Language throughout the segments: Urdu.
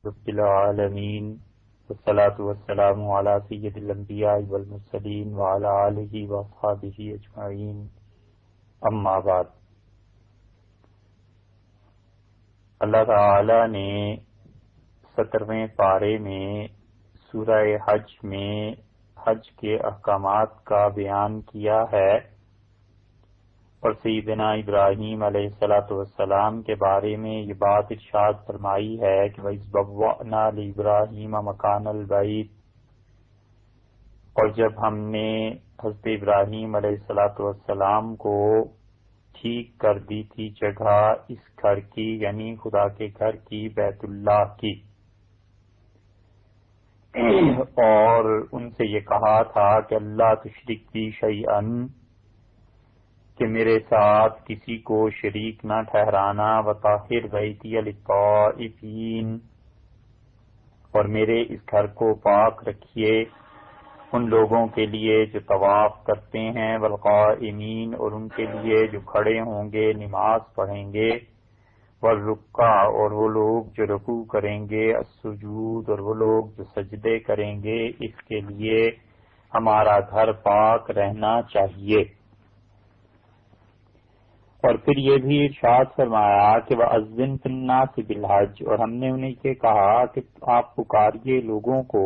رب العالمین والصلاة والسلام علی سید الانبیاء والمرسلین وعلی آلہ واصحابہ اجمعین، اما بعد۔ اللہ تعالی نے 17ویں پارے میں سورہ حج میں حج کے احکامات کا بیان کیا ہے، اور سیدنا ابراہیم علیہ السلام کے بارے میں یہ بات ارشاد فرمائی ہے کہ وَإِذْ بَوَّأْنَا لِإِبْرَاهِيمَ مَكَانَ الْبَيْتِ، اور جب ہم نے حضرت ابراہیم علیہ السلام کو ٹھیک کر دی تھی جگہ اس گھر کی، یعنی خدا کے گھر کی، بیت اللہ کی، اور ان سے یہ کہا تھا کہ اللہ تشرک بی شیئا، کہ میرے ساتھ کسی کو شریک نہ ٹھہرانا، وطاہر بیتی للطائفین، اور میرے اس گھر کو پاک رکھیے ان لوگوں کے لیے جو طواف کرتے ہیں، والقائمین، اور ان کے لیے جو کھڑے ہوں گے نماز پڑھیں گے، والرکع، اور وہ لوگ جو رکوع کریں گے، السجود، اور وہ لوگ جو سجدے کریں گے، اس کے لیے ہمارا گھر پاک رہنا چاہیے۔ اور پھر یہ بھی ارشاد فرمایا کہ وَأَذِّن فِي النَّاسِ بِالْحَجِّ، اور ہم نے انہیں یہ کہا کہ آپ پکاریے لوگوں کو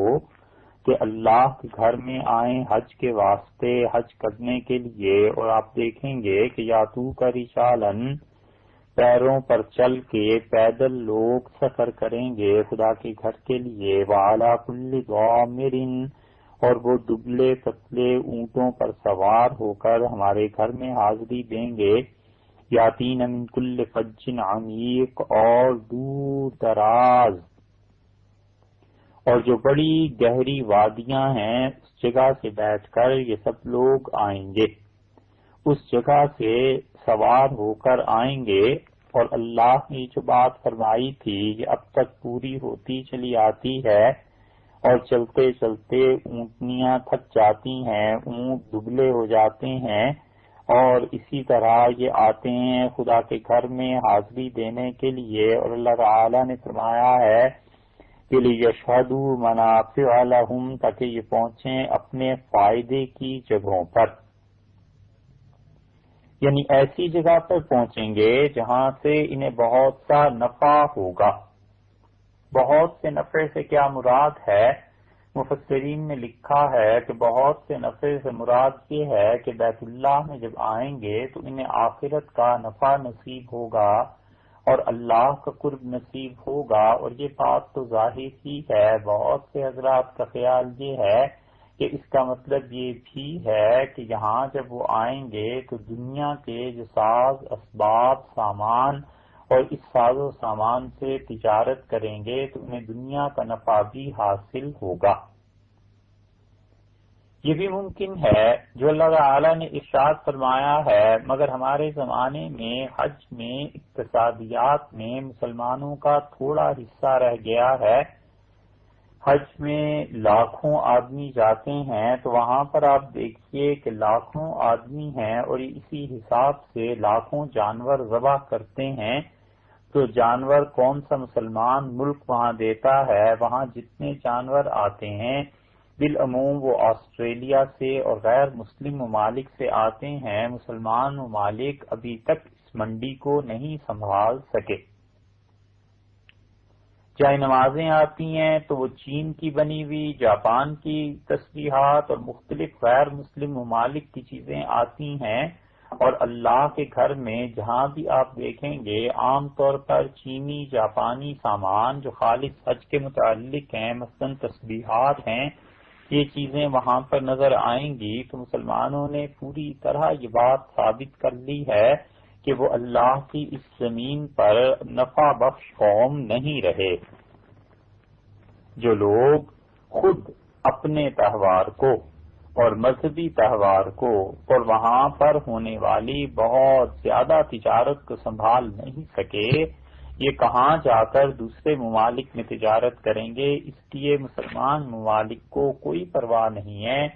کہ اللہ کے گھر میں آئیں حج کے واسطے، حج کرنے کے لیے، اور آپ دیکھیں گے کہ یاتوک رجالاً، پیروں پر چل کے پیدل لوگ سفر کریں گے خدا کے گھر کے لیے، وَعَلَى كُلِّ ضَامِرٍ، اور وہ دبلے پتلے اونٹوں پر سوار ہو کر ہمارے گھر میں حاضری دیں گے، یاتین من کل فج عمیق، اور دور دراز اور جو بڑی گہری وادیاں ہیں اس جگہ سے بیٹھ کر یہ سب لوگ آئیں گے، اس جگہ سے سوار ہو کر آئیں گے۔ اور اللہ نے جو بات فرمائی تھی یہ اب تک پوری ہوتی چلی آتی ہے، اور چلتے چلتے اونٹنیاں تھک جاتی ہیں، اونٹ دبلے ہو جاتے ہیں، اور اسی طرح یہ آتے ہیں خدا کے گھر میں حاضری دینے کے لیے، اور اللہ تعالی نے فرمایا ہے کہ لِيَشْهَدُوا مَنَافِعَ لَهُمْ، تاکہ یہ پہنچیں اپنے فائدے کی جگہوں پر، یعنی ایسی جگہ پر پہنچیں گے جہاں سے انہیں بہت سا نفع ہوگا۔ بہت سے نفع سے کیا مراد ہے؟ مفسرین نے لکھا ہے کہ بہت سے نفع سے مراد یہ ہے کہ بیت اللہ میں جب آئیں گے تو انہیں آخرت کا نفع نصیب ہوگا اور اللہ کا قرب نصیب ہوگا، اور یہ بات تو ظاہر ہی ہے۔ بہت سے حضرات کا خیال یہ ہے کہ اس کا مطلب یہ بھی ہے کہ یہاں جب وہ آئیں گے تو دنیا کے جو ساز اسباب سامان اور اس ساز و سامان سے تجارت کریں گے تو انہیں دنیا کا نفع بھی حاصل ہوگا۔ یہ بھی ممکن ہے جو اللہ تعالی نے ارشاد فرمایا ہے، مگر ہمارے زمانے میں حج میں اقتصادیات میں مسلمانوں کا تھوڑا حصہ رہ گیا ہے۔ حج میں لاکھوں آدمی جاتے ہیں تو وہاں پر آپ دیکھیے کہ لاکھوں آدمی ہیں اور اسی حساب سے لاکھوں جانور ذبح کرتے ہیں، تو جانور کون سا مسلمان ملک وہاں دیتا ہے؟ وہاں جتنے جانور آتے ہیں بالعموم وہ آسٹریلیا سے اور غیر مسلم ممالک سے آتے ہیں۔ مسلمان ممالک ابھی تک اس منڈی کو نہیں سنبھال سکے۔ چاہے نمازیں آتی ہیں تو وہ چین کی بنی ہوئی، جاپان کی تسبیحات اور مختلف غیر مسلم ممالک کی چیزیں آتی ہیں، اور اللہ کے گھر میں جہاں بھی آپ دیکھیں گے عام طور پر چینی جاپانی سامان جو خالص حج کے متعلق ہیں، مثلا تسبیحات ہیں، یہ چیزیں وہاں پر نظر آئیں گی، تو مسلمانوں نے پوری طرح یہ بات ثابت کر لی ہے کہ وہ اللہ کی اس زمین پر نفع بخش قوم نہیں رہے۔ جو لوگ خود اپنے تہوار کو اور مذہبی تہوار کو اور وہاں پر ہونے والی بہت زیادہ تجارت کو سنبھال نہیں سکے، یہ کہاں جا کر دوسرے ممالک میں تجارت کریں گے؟ اس لیے مسلمان ممالک کو کوئی پرواہ نہیں ہے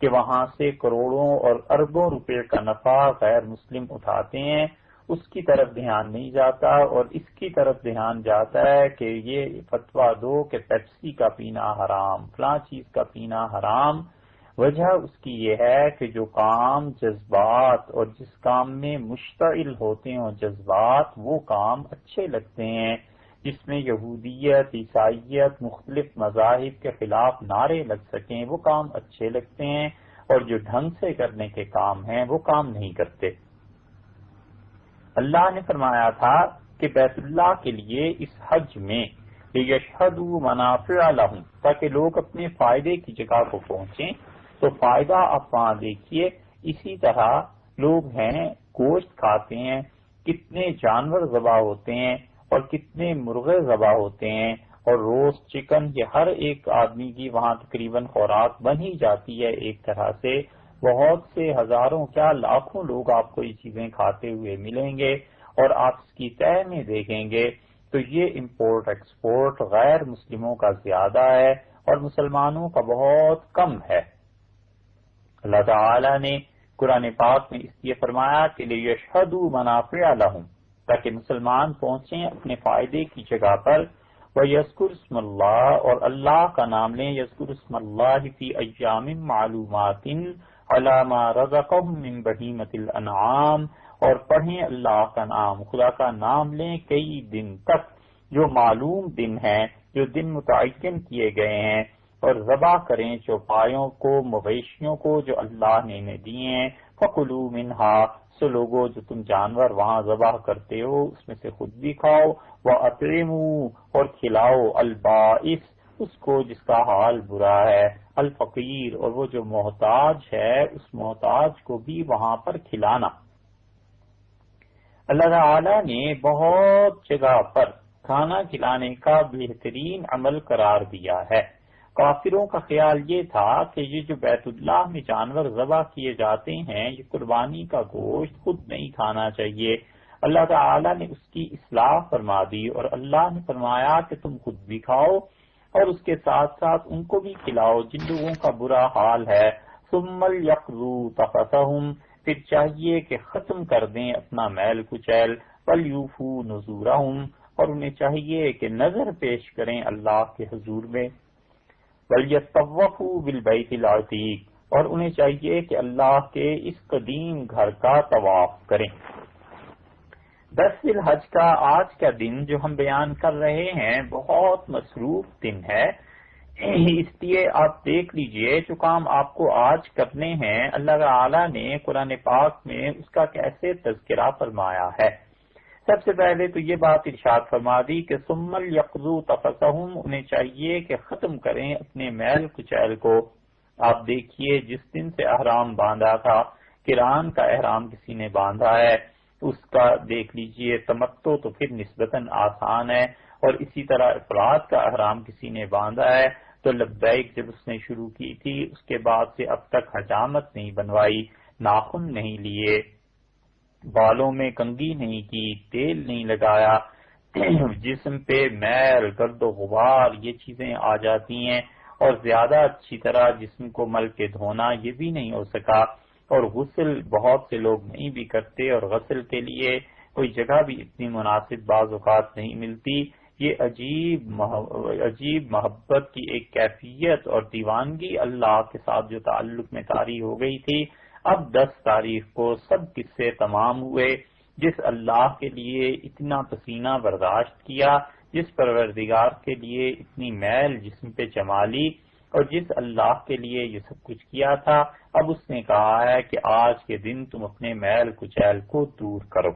کہ وہاں سے کروڑوں اور اربوں روپے کا نفع غیر مسلم اٹھاتے ہیں، اس کی طرف دھیان نہیں جاتا، اور اس کی طرف دھیان جاتا ہے کہ یہ فتویٰ دو کہ پیپسی کا پینا حرام، فلاں چیز کا پینا حرام۔ وجہ اس کی یہ ہے کہ جو کام جذبات اور جس کام میں مشتعل ہوتے ہوں جذبات، وہ کام اچھے لگتے ہیں، جس میں یہودیت، عیسائیت، مختلف مذاہب کے خلاف نعرے لگ سکیں، وہ کام اچھے لگتے ہیں، اور جو ڈھنگ سے کرنے کے کام ہیں وہ کام نہیں کرتے۔ اللہ نے فرمایا تھا کہ بیت اللہ کے لیے اس حج میں لِيَشْهَدُوا مَنَافِعَ لَهُمْ، تاکہ لوگ اپنے فائدے کی جگہ کو پہنچیں، تو فائدہ آپ وہاں دیکھیے۔ اسی طرح لوگ ہیں گوشت کھاتے ہیں، کتنے جانور ذبح ہوتے ہیں اور کتنے مرغے ذبح ہوتے ہیں، اور روسٹ چکن، یہ ہر ایک آدمی کی وہاں تقریباً خوراک بن ہی جاتی ہے ایک طرح سے۔ بہت سے ہزاروں کیا لاکھوں لوگ آپ کو یہ چیزیں کھاتے ہوئے ملیں گے، اور آپ اس کی تہ میں دیکھیں گے تو یہ امپورٹ ایکسپورٹ غیر مسلموں کا زیادہ ہے اور مسلمانوں کا بہت کم ہے۔ اللہ تعالی نے قرآن پاک میں اس لیے فرمایا کہ لِيَشْهَدُوا مَنَافِعَ لَهُمْ، تاکہ مسلمان پہنچیں اپنے فائدے کی جگہ پر، وَيَذْكُرُ اسْمَ اللَّهِ، اور اللہ کا نام لیں، يَذْكُرُ اسْمَ اللَّهِ فِي أَيَّامٍ مَّعْلُومَاتٍ عَلَىٰ مَا رَزَقَهُم مِّن بَهِیمَةِ الْأَنْعَامِ، اور پڑھیں اللہ کا نام، خدا کا نام لیں کئی دن تک، جو معلوم دن ہیں، جو دن متعین کیے گئے ہیں، اور ذبح کریں چوپایوں کو، مویشیوں کو جو اللہ نے انہیں دیے ہیں، فَكُلُوا مِنْهَا، سو لوگو جو تم جانور وہاں ذبح کرتے ہو اس میں سے خود بھی کھاؤ، وَأَطْعِمُوا، اور کھلاؤ، البائس، اس کو جس کا حال برا ہے، الفقیر، اور وہ جو محتاج ہے اس محتاج کو بھی وہاں پر کھلانا۔ اللہ تعالی نے بہت جگہ پر کھانا کھلانے کا بہترین عمل قرار دیا ہے۔ کافروں کا خیال یہ تھا کہ یہ جو بیت اللہ میں جانور ذبح کیے جاتے ہیں، یہ قربانی کا گوشت خود نہیں کھانا چاہیے۔ اللہ تعالی نے اس کی اصلاح فرما دی، اور اللہ نے فرمایا کہ تم خود بھی کھاؤ اور اس کے ساتھ ساتھ ان کو بھی کھلاؤ جن لوگوں کا برا حال ہے۔ ثم ليقضوا تفثهم، پھر چاہیے کہ ختم کر دیں اپنا میل کچیل، ولیوفوا نذورهم، اور انہیں چاہیے کہ نظر پیش کریں اللہ کے حضور میں، ولیطوفوا بالبیت العتیق، اور انہیں چاہیے کہ اللہ کے اس قدیم گھر کا طواف کریں۔ 10 ذی الحج کا آج کا دن جو ہم بیان کر رہے ہیں بہت مصروف دن ہے، اس لیے آپ دیکھ لیجئے جو کام آپ کو آج کرنے ہیں اللہ تعالی نے قرآن پاک میں اس کا کیسے تذکرہ فرمایا ہے۔ سب سے پہلے تو یہ بات ارشاد فرما دی کہ ثم ليقضوا تفثهم، انہیں چاہیے کہ ختم کریں اپنے میل کچیل کو۔ آپ دیکھیے جس دن سے احرام باندھا تھا، قران کا احرام کسی نے باندھا ہے، اس کا دیکھ لیجئے تمتع تو پھر نسبتاً آسان ہے، اور اسی طرح افراد کا احرام کسی نے باندھا ہے تو لبیک جب اس نے شروع کی تھی اس کے بعد سے اب تک حجامت نہیں بنوائی، ناخن نہیں لیے، بالوں میں کنگھی نہیں کی، تیل نہیں لگایا، جسم پہ میل، گرد و غبار یہ چیزیں آ جاتی ہیں، اور زیادہ اچھی طرح جسم کو مل کے دھونا یہ بھی نہیں ہو سکا، اور غسل بہت سے لوگ نہیں بھی کرتے، اور غسل کے لیے کوئی جگہ بھی اتنی مناسب بعض اوقات نہیں ملتی۔ یہ عجیب محبت کی ایک کیفیت اور دیوانگی اللہ کے ساتھ جو تعلق میں طاری ہو گئی تھی، اب 10 تاریخ کو سب قصے تمام ہوئے۔ جس اللہ کے لیے اتنا پسینہ برداشت کیا، جس پروردگار کے لیے اتنی میل جسم پہ جما لی، اور جس اللہ کے لیے یہ سب کچھ کیا تھا، اب اس نے کہا ہے کہ آج کے دن تم اپنے میل کچیل کو دور کرو۔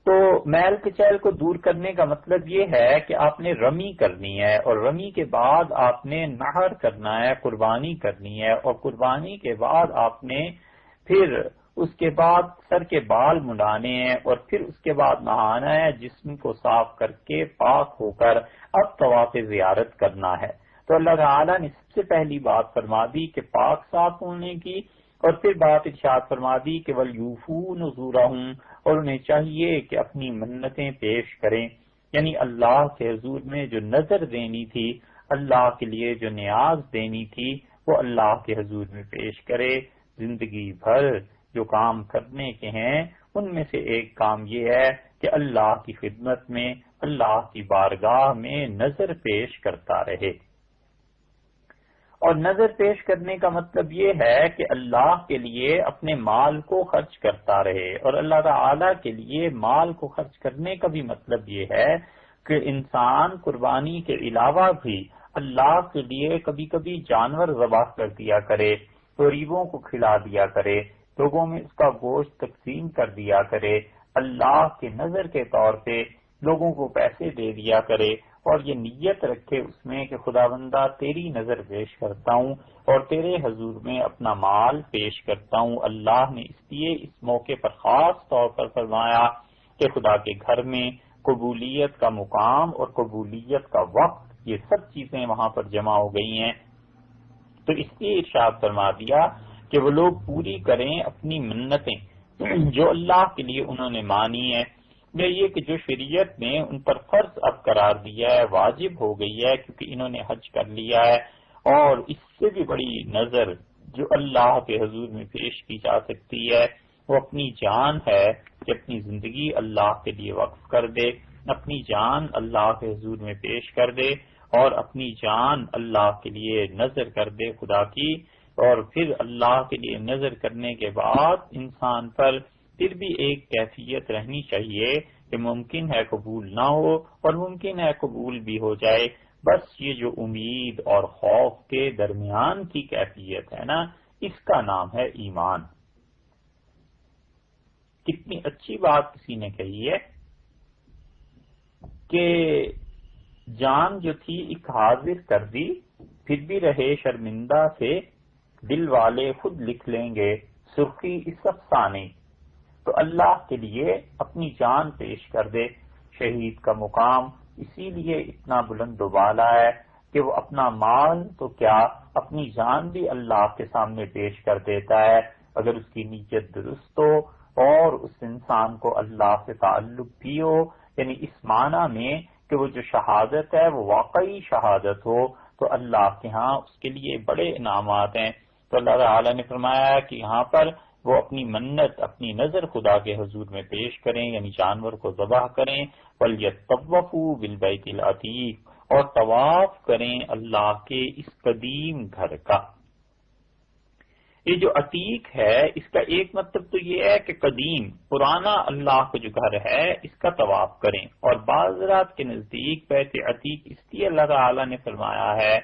تو میل کچیل کو دور کرنے کا مطلب یہ ہے کہ آپ نے رمی کرنی ہے، اور رمی کے بعد آپ نے نحر کرنا ہے، قربانی کرنی ہے، اور قربانی کے بعد آپ نے پھر اس کے بعد سر کے بال منڈانے ہیں، اور پھر اس کے بعد نہانا ہے، جسم کو صاف کر کے پاک ہو کر اب طواف زیارت کرنا ہے۔ تو اللہ تعالیٰ نے سب سے پہلی بات فرما دی کہ پاک صاف ہونے کی، اور پھر بات ارشاد فرما دی کہ وَلْيُوفُوا نُذُورَهُمْ، اور انہیں چاہیے کہ اپنی منتیں پیش کریں، یعنی اللہ کے حضور میں جو نظر دینی تھی، اللہ کے لیے جو نیاز دینی تھی، وہ اللہ کے حضور میں پیش کرے۔ زندگی بھر جو کام کرنے کے ہیں ان میں سے ایک کام یہ ہے کہ اللہ کی خدمت میں، اللہ کی بارگاہ میں نظر پیش کرتا رہے۔ اور نظر پیش کرنے کا مطلب یہ ہے کہ اللہ کے لیے اپنے مال کو خرچ کرتا رہے، اور اللہ تعالی کے لیے مال کو خرچ کرنے کا بھی مطلب یہ ہے کہ انسان قربانی کے علاوہ بھی اللہ کے لیے کبھی کبھی جانور ذبح کر دیا کرے، غریبوں کو کھلا دیا کرے، لوگوں میں اس کا گوشت تقسیم کر دیا کرے، اللہ کے نظر کے طور پہ لوگوں کو پیسے دے دیا کرے، اور یہ نیت رکھے اس میں کہ خدا بندہ تیری نظر پیش کرتا ہوں اور تیرے حضور میں اپنا مال پیش کرتا ہوں۔ اللہ نے اس لیے اس موقع پر خاص طور پر فرمایا کہ خدا کے گھر میں قبولیت کا مقام اور قبولیت کا وقت، یہ سب چیزیں وہاں پر جمع ہو گئی ہیں، تو اس لیے ارشاد فرما دیا کہ وہ لوگ پوری کریں اپنی منتیں جو اللہ کے لیے انہوں نے مانی ہے، یا یہ کہ جو شریعت نے ان پر فرض اب قرار دیا ہے، واجب ہو گئی ہے کیونکہ انہوں نے حج کر لیا ہے۔ اور اس سے بھی بڑی نظر جو اللہ کے حضور میں پیش کی جا سکتی ہے وہ اپنی جان ہے کہ اپنی زندگی اللہ کے لیے وقف کر دے، اپنی جان اللہ کے حضور میں پیش کر دے، اور اپنی جان اللہ کے لیے نظر کر دے خدا کی، اور پھر اللہ کے لیے نظر کرنے کے بعد انسان پر پھر بھی ایک کیفیت رہنی چاہیے کہ ممکن ہے قبول نہ ہو اور ممکن ہے قبول بھی ہو جائے، بس یہ جو امید اور خوف کے درمیان کی کیفیت ہے نا، اس کا نام ہے ایمان۔ کتنی اچھی بات کسی نے کہی ہے کہ جان جو تھی ایک حاضر کر دی، پھر بھی رہے شرمندہ سے، دل والے خود لکھ لیں گے سرخی اس افسانے۔ تو اللہ کے لیے اپنی جان پیش کر دے۔ شہید کا مقام اسی لیے اتنا بلند و بالا ہے کہ وہ اپنا مال تو کیا اپنی جان بھی اللہ کے سامنے پیش کر دیتا ہے اگر اس کی نیت درست ہو اور اس انسان کو اللہ سے تعلق بھی ہو، یعنی اس معنی میں کہ وہ جو شہادت ہے وہ واقعی شہادت ہو، تو اللہ کے ہاں اس کے لیے بڑے انعامات ہیں۔ تو اللہ تعالی نے فرمایا کہ یہاں پر وہ اپنی منت، اپنی نظر خدا کے حضور میں پیش کریں، یعنی جانور کو ذبح کریں، وَلْيَطَّوَّفُوا بِالْبَيْتِ الْعَتِيقِ، اور طواف کریں اللہ کے اس قدیم گھر کا۔ یہ جو عتیق ہے اس کا ایک مطلب تو یہ ہے کہ قدیم پرانا اللہ کا جو گھر ہے اس کا طواف کریں، اور بعض حضرات کے نزدیک بیت عتیق اس لیے اللہ تعالی نے فرمایا ہے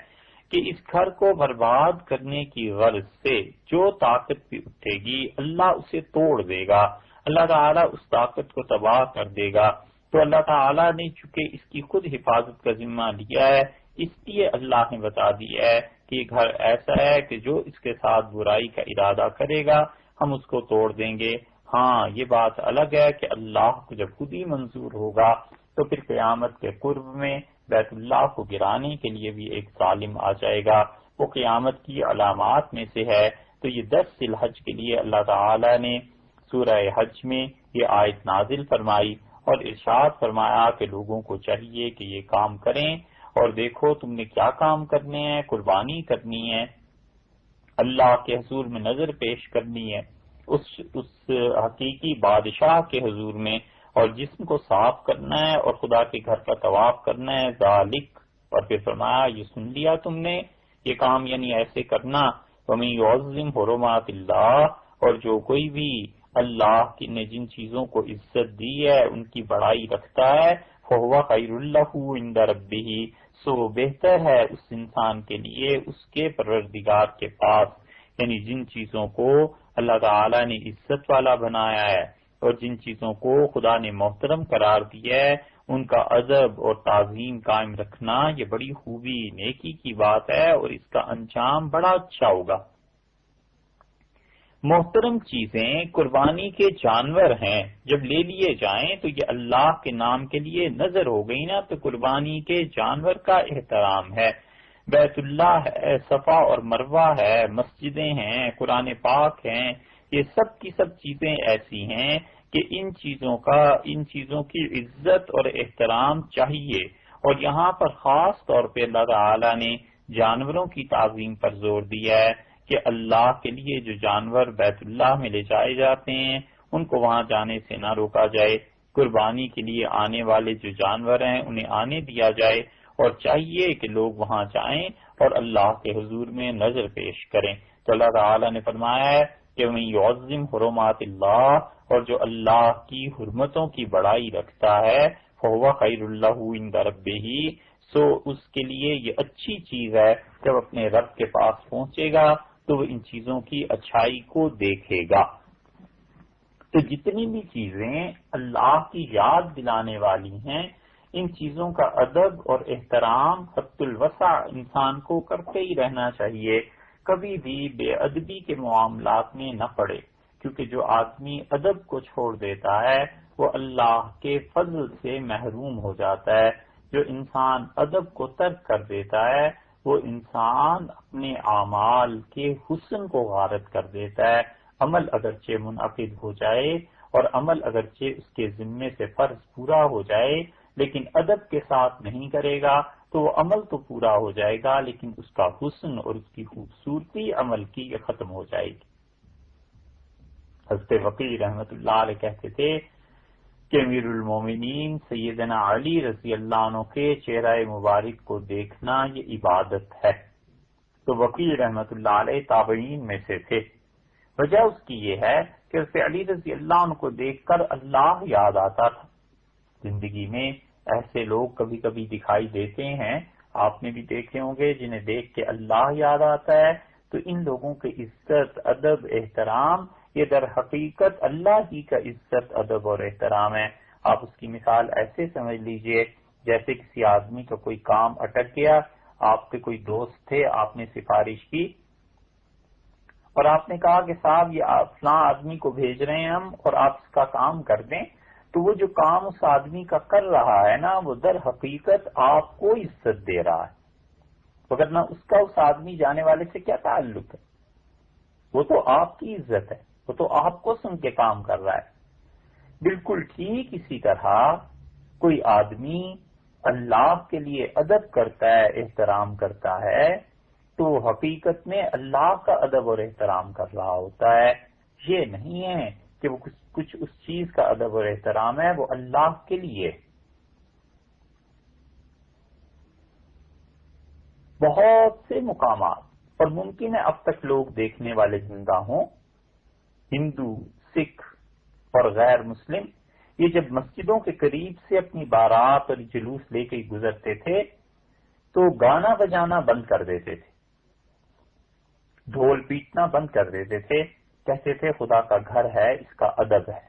کہ اس گھر کو برباد کرنے کی غرض سے جو طاقت بھی اٹھے گی اللہ اسے توڑ دے گا، اللہ تعالیٰ اس طاقت کو تباہ کر دے گا۔ تو اللہ تعالیٰ نے چونکہ اس کی خود حفاظت کا ذمہ لیا ہے، اس لیے اللہ نے بتا دیا ہے کہ یہ گھر ایسا ہے کہ جو اس کے ساتھ برائی کا ارادہ کرے گا ہم اس کو توڑ دیں گے۔ ہاں یہ بات الگ ہے کہ اللہ کو جب خود ہی منظور ہوگا تو پھر قیامت کے قرب میں بیت اللہ کو گرانے کے لیے بھی ایک ظالم آ جائے گا، وہ قیامت کی علامات میں سے ہے۔ تو یہ 10 ذی الحج کے لیے اللہ تعالی نے سورہ حج میں یہ آیت نازل فرمائی اور ارشاد فرمایا کہ لوگوں کو چاہیے کہ یہ کام کریں، اور دیکھو تم نے کیا کام کرنے ہیں، قربانی کرنی ہے، اللہ کے حضور میں نظر پیش کرنی ہے، اس حقیقی بادشاہ کے حضور میں، اور جسم کو صاف کرنا ہے اور خدا کے گھر کا طواف کرنا ہے، ذالک، اور پھر فرمایا یہ سن لیا تم نے یہ کام، یعنی ایسے کرنا، وَمَن يُعَظِّمْ حُرُمَاتِ اللَّهِ، اور جو کوئی بھی اللہ کی نے جن چیزوں کو عزت دی ہے ان کی بڑائی رکھتا ہے، فَهُوَ خَيْرٌ لَهُ عِندَ رَبِّهِ، سو بہتر ہے اس انسان کے لیے اس کے پروردگار کے پاس، یعنی جن چیزوں کو اللہ تعالی نے عزت والا بنایا ہے اور جن چیزوں کو خدا نے محترم قرار دیا ہے ان کا ادب اور تعظیم قائم رکھنا یہ بڑی خوبی نیکی کی بات ہے، اور اس کا انجام بڑا اچھا ہوگا۔ محترم چیزیں قربانی کے جانور ہیں، جب لے لیے جائیں تو یہ اللہ کے نام کے لیے نظر ہو گئی نا، تو قربانی کے جانور کا احترام ہے۔ بیت اللہ ہے، صفا اور مروہ ہے، مسجدیں ہیں، قرآن پاک ہیں، یہ سب کی سب چیزیں ایسی ہیں کہ ان چیزوں کی عزت اور احترام چاہیے، اور یہاں پر خاص طور پہ اللہ تعالی نے جانوروں کی تعظیم پر زور دیا ہے کہ اللہ کے لیے جو جانور بیت اللہ میں لے جائے جاتے ہیں ان کو وہاں جانے سے نہ روکا جائے، قربانی کے لیے آنے والے جو جانور ہیں انہیں آنے دیا جائے، اور چاہیے کہ لوگ وہاں جائیں اور اللہ کے حضور میں نظر پیش کریں۔ تو اللہ تعالیٰ نے فرمایا ہے کہ من یعظم حرمات اللہ، اور جو اللہ کی حرمتوں کی بڑائی رکھتا ہے، فهو خیر لہ عند ربہ، سو اس کے لیے یہ اچھی چیز ہے، جب اپنے رب کے پاس پہنچے گا تو وہ ان چیزوں کی اچھائی کو دیکھے گا۔ تو جتنی بھی چیزیں اللہ کی یاد دلانے والی ہیں، ان چیزوں کا ادب اور احترام حد الوسع انسان کو کرتے ہی رہنا چاہیے، کبھی بھی بے ادبی کے معاملات میں نہ پڑے، کیونکہ جو آدمی ادب کو چھوڑ دیتا ہے وہ اللہ کے فضل سے محروم ہو جاتا ہے۔ جو انسان ادب کو ترک کر دیتا ہے وہ انسان اپنے اعمال کے حسن کو غارت کر دیتا ہے۔ عمل اگرچہ منعقد ہو جائے اور عمل اگرچہ اس کے ذمے سے فرض پورا ہو جائے، لیکن ادب کے ساتھ نہیں کرے گا تو وہ عمل تو پورا ہو جائے گا لیکن اس کا حسن اور اس کی خوبصورتی عمل کی ختم ہو جائے گی۔ حضرت وقی رحمت اللہ علیہ کہتے تھے کہ امیر المومنین سیدنا علی رضی اللہ عنہ کے چہرہ مبارک کو دیکھنا یہ عبادت ہے۔ تو وقی رحمت اللہ علیہ تابعین میں سے تھے۔ وجہ اس کی یہ ہے کہ حضرت علی رضی اللہ عنہ کو دیکھ کر اللہ یاد آتا تھا۔ زندگی میں ایسے لوگ کبھی کبھی دکھائی دیتے ہیں، آپ نے بھی دیکھے ہوں گے، جنہیں دیکھ کے اللہ یاد آتا ہے، تو ان لوگوں کی عزت، ادب، احترام یہ در حقیقت اللہ ہی کا عزت، ادب اور احترام ہے۔ آپ اس کی مثال ایسے سمجھ لیجئے جیسے کسی آدمی کا کوئی کام اٹک گیا، آپ کے کوئی دوست تھے، آپ نے سفارش کی اور آپ نے کہا کہ صاحب یہ فلاں آدمی کو بھیج رہے ہیں ہم اور آپ اس کا کام کر دیں، تو وہ جو کام اس آدمی کا کر رہا ہے نا، وہ در حقیقت آپ کو عزت دے رہا ہے، وگرنہ اس کا اس آدمی جانے والے سے کیا تعلق ہے؟ وہ تو آپ کی عزت ہے، وہ تو آپ کو سن کے کام کر رہا ہے۔ بالکل ٹھیک اسی طرح کوئی آدمی اللہ کے لیے ادب کرتا ہے، احترام کرتا ہے، تو حقیقت میں اللہ کا ادب اور احترام کر رہا ہوتا ہے۔ یہ نہیں ہے کہ وہ کچھ اس چیز کا ادب اور احترام ہے، وہ اللہ کے لیے۔ بہت سے مقامات، اور ممکن ہے اب تک لوگ دیکھنے والے زندہ ہوں، ہندو، سکھ اور غیر مسلم، یہ جب مسجدوں کے قریب سے اپنی بارات اور جلوس لے کے گزرتے تھے تو گانا بجانا بند کر دیتے تھے، ڈھول پیٹنا بند کر دیتے تھے، کہتے تھے خدا کا گھر ہے، اس کا ادب ہے۔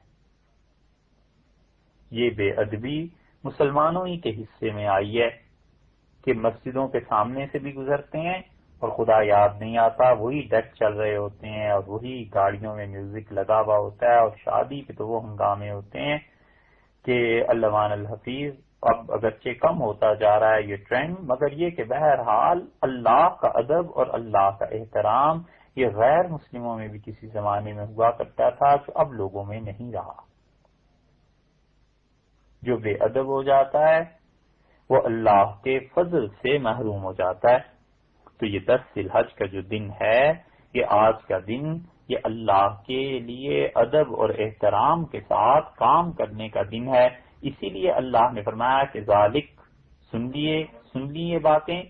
یہ بے ادبی مسلمانوں ہی کے حصے میں آئی ہے کہ مسجدوں کے سامنے سے بھی گزرتے ہیں اور خدا یاد نہیں آتا، وہی ڈیک چل رہے ہوتے ہیں اور وہی گاڑیوں میں میوزک لگا ہوا ہوتا ہے، اور شادی پہ تو وہ ہنگامے ہوتے ہیں کہ علمان الحفیظ اب اگرچہ کم ہوتا جا رہا ہے یہ ٹرینڈ، مگر یہ کہ بہرحال اللہ کا ادب اور اللہ کا احترام یہ غیر مسلموں میں بھی کسی زمانے میں ہوا کرتا تھا، جو اب لوگوں میں نہیں رہا۔ جو بے ادب ہو جاتا ہے وہ اللہ کے فضل سے محروم ہو جاتا ہے۔ تو یہ 10 ذی الحج کا جو دن ہے، یہ آج کا دن، یہ اللہ کے لیے ادب اور احترام کے ساتھ کام کرنے کا دن ہے۔ اسی لیے اللہ نے فرمایا کہ ذالک، سن لیے باتیں،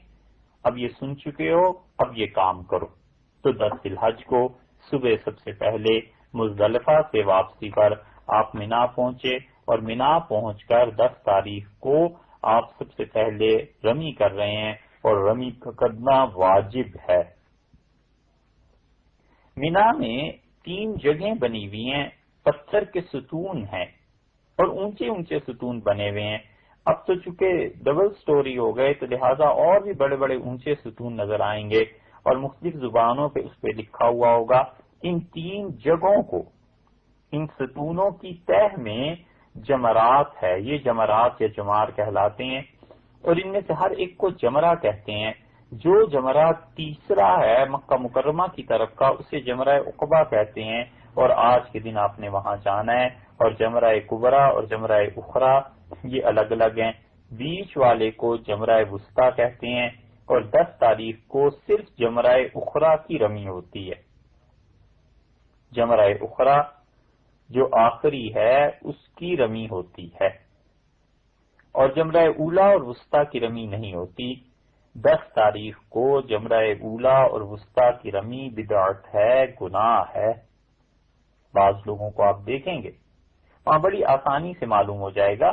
اب یہ سن چکے ہو، اب یہ کام کرو۔ تو 10 ذی الحج کو صبح سب سے پہلے مزدلفہ سے واپسی پر آپ منا پہنچے، اور منا پہنچ کر 10 تاریخ کو آپ سب سے پہلے رمی کر رہے ہیں، اور رمی کرنا واجب ہے۔ منا میں 3 جگہیں بنی ہوئی ہیں، پتھر کے ستون ہیں اور اونچے اونچے ستون بنے ہوئے ہیں۔ اب تو چونکہ ڈبل سٹوری ہو گئے تو لہٰذا اور بھی بڑے بڑے اونچے ستون نظر آئیں گے، اور مختلف زبانوں پہ اس پہ لکھا ہوا ہوگا۔ ان 3 جگہوں کو، ان ستونوں کی تہ میں جمرات ہے، یہ جمرات یا جمار کہلاتے ہیں، اور ان میں سے ہر ایک کو جمرہ کہتے ہیں۔ جو جمرہ تیسرا ہے مکہ مکرمہ کی طرف کا، اسے جمرہ عقبہ کہتے ہیں، اور آج کے دن آپ نے وہاں جانا ہے۔ اور جمرہ کبریٰ اور جمرہ اخریٰ یہ الگ الگ ہیں۔ بیچ والے کو جمرہ وسطیٰ کہتے ہیں، اور 10 تاریخ کو صرف جمرہ اخریٰ کی رمی ہوتی ہے۔ جمرہ اخریٰ جو آخری ہے اس کی رمی ہوتی ہے، اور جمرہ اولا اور وسطیٰ کی رمی نہیں ہوتی۔ 10 تاریخ کو جمرہ اولا اور وسطیٰ کی رمی بدعت ہے، گناہ ہے۔ بعض لوگوں کو آپ دیکھیں گے وہاں بڑی آسانی سے معلوم ہو جائے گا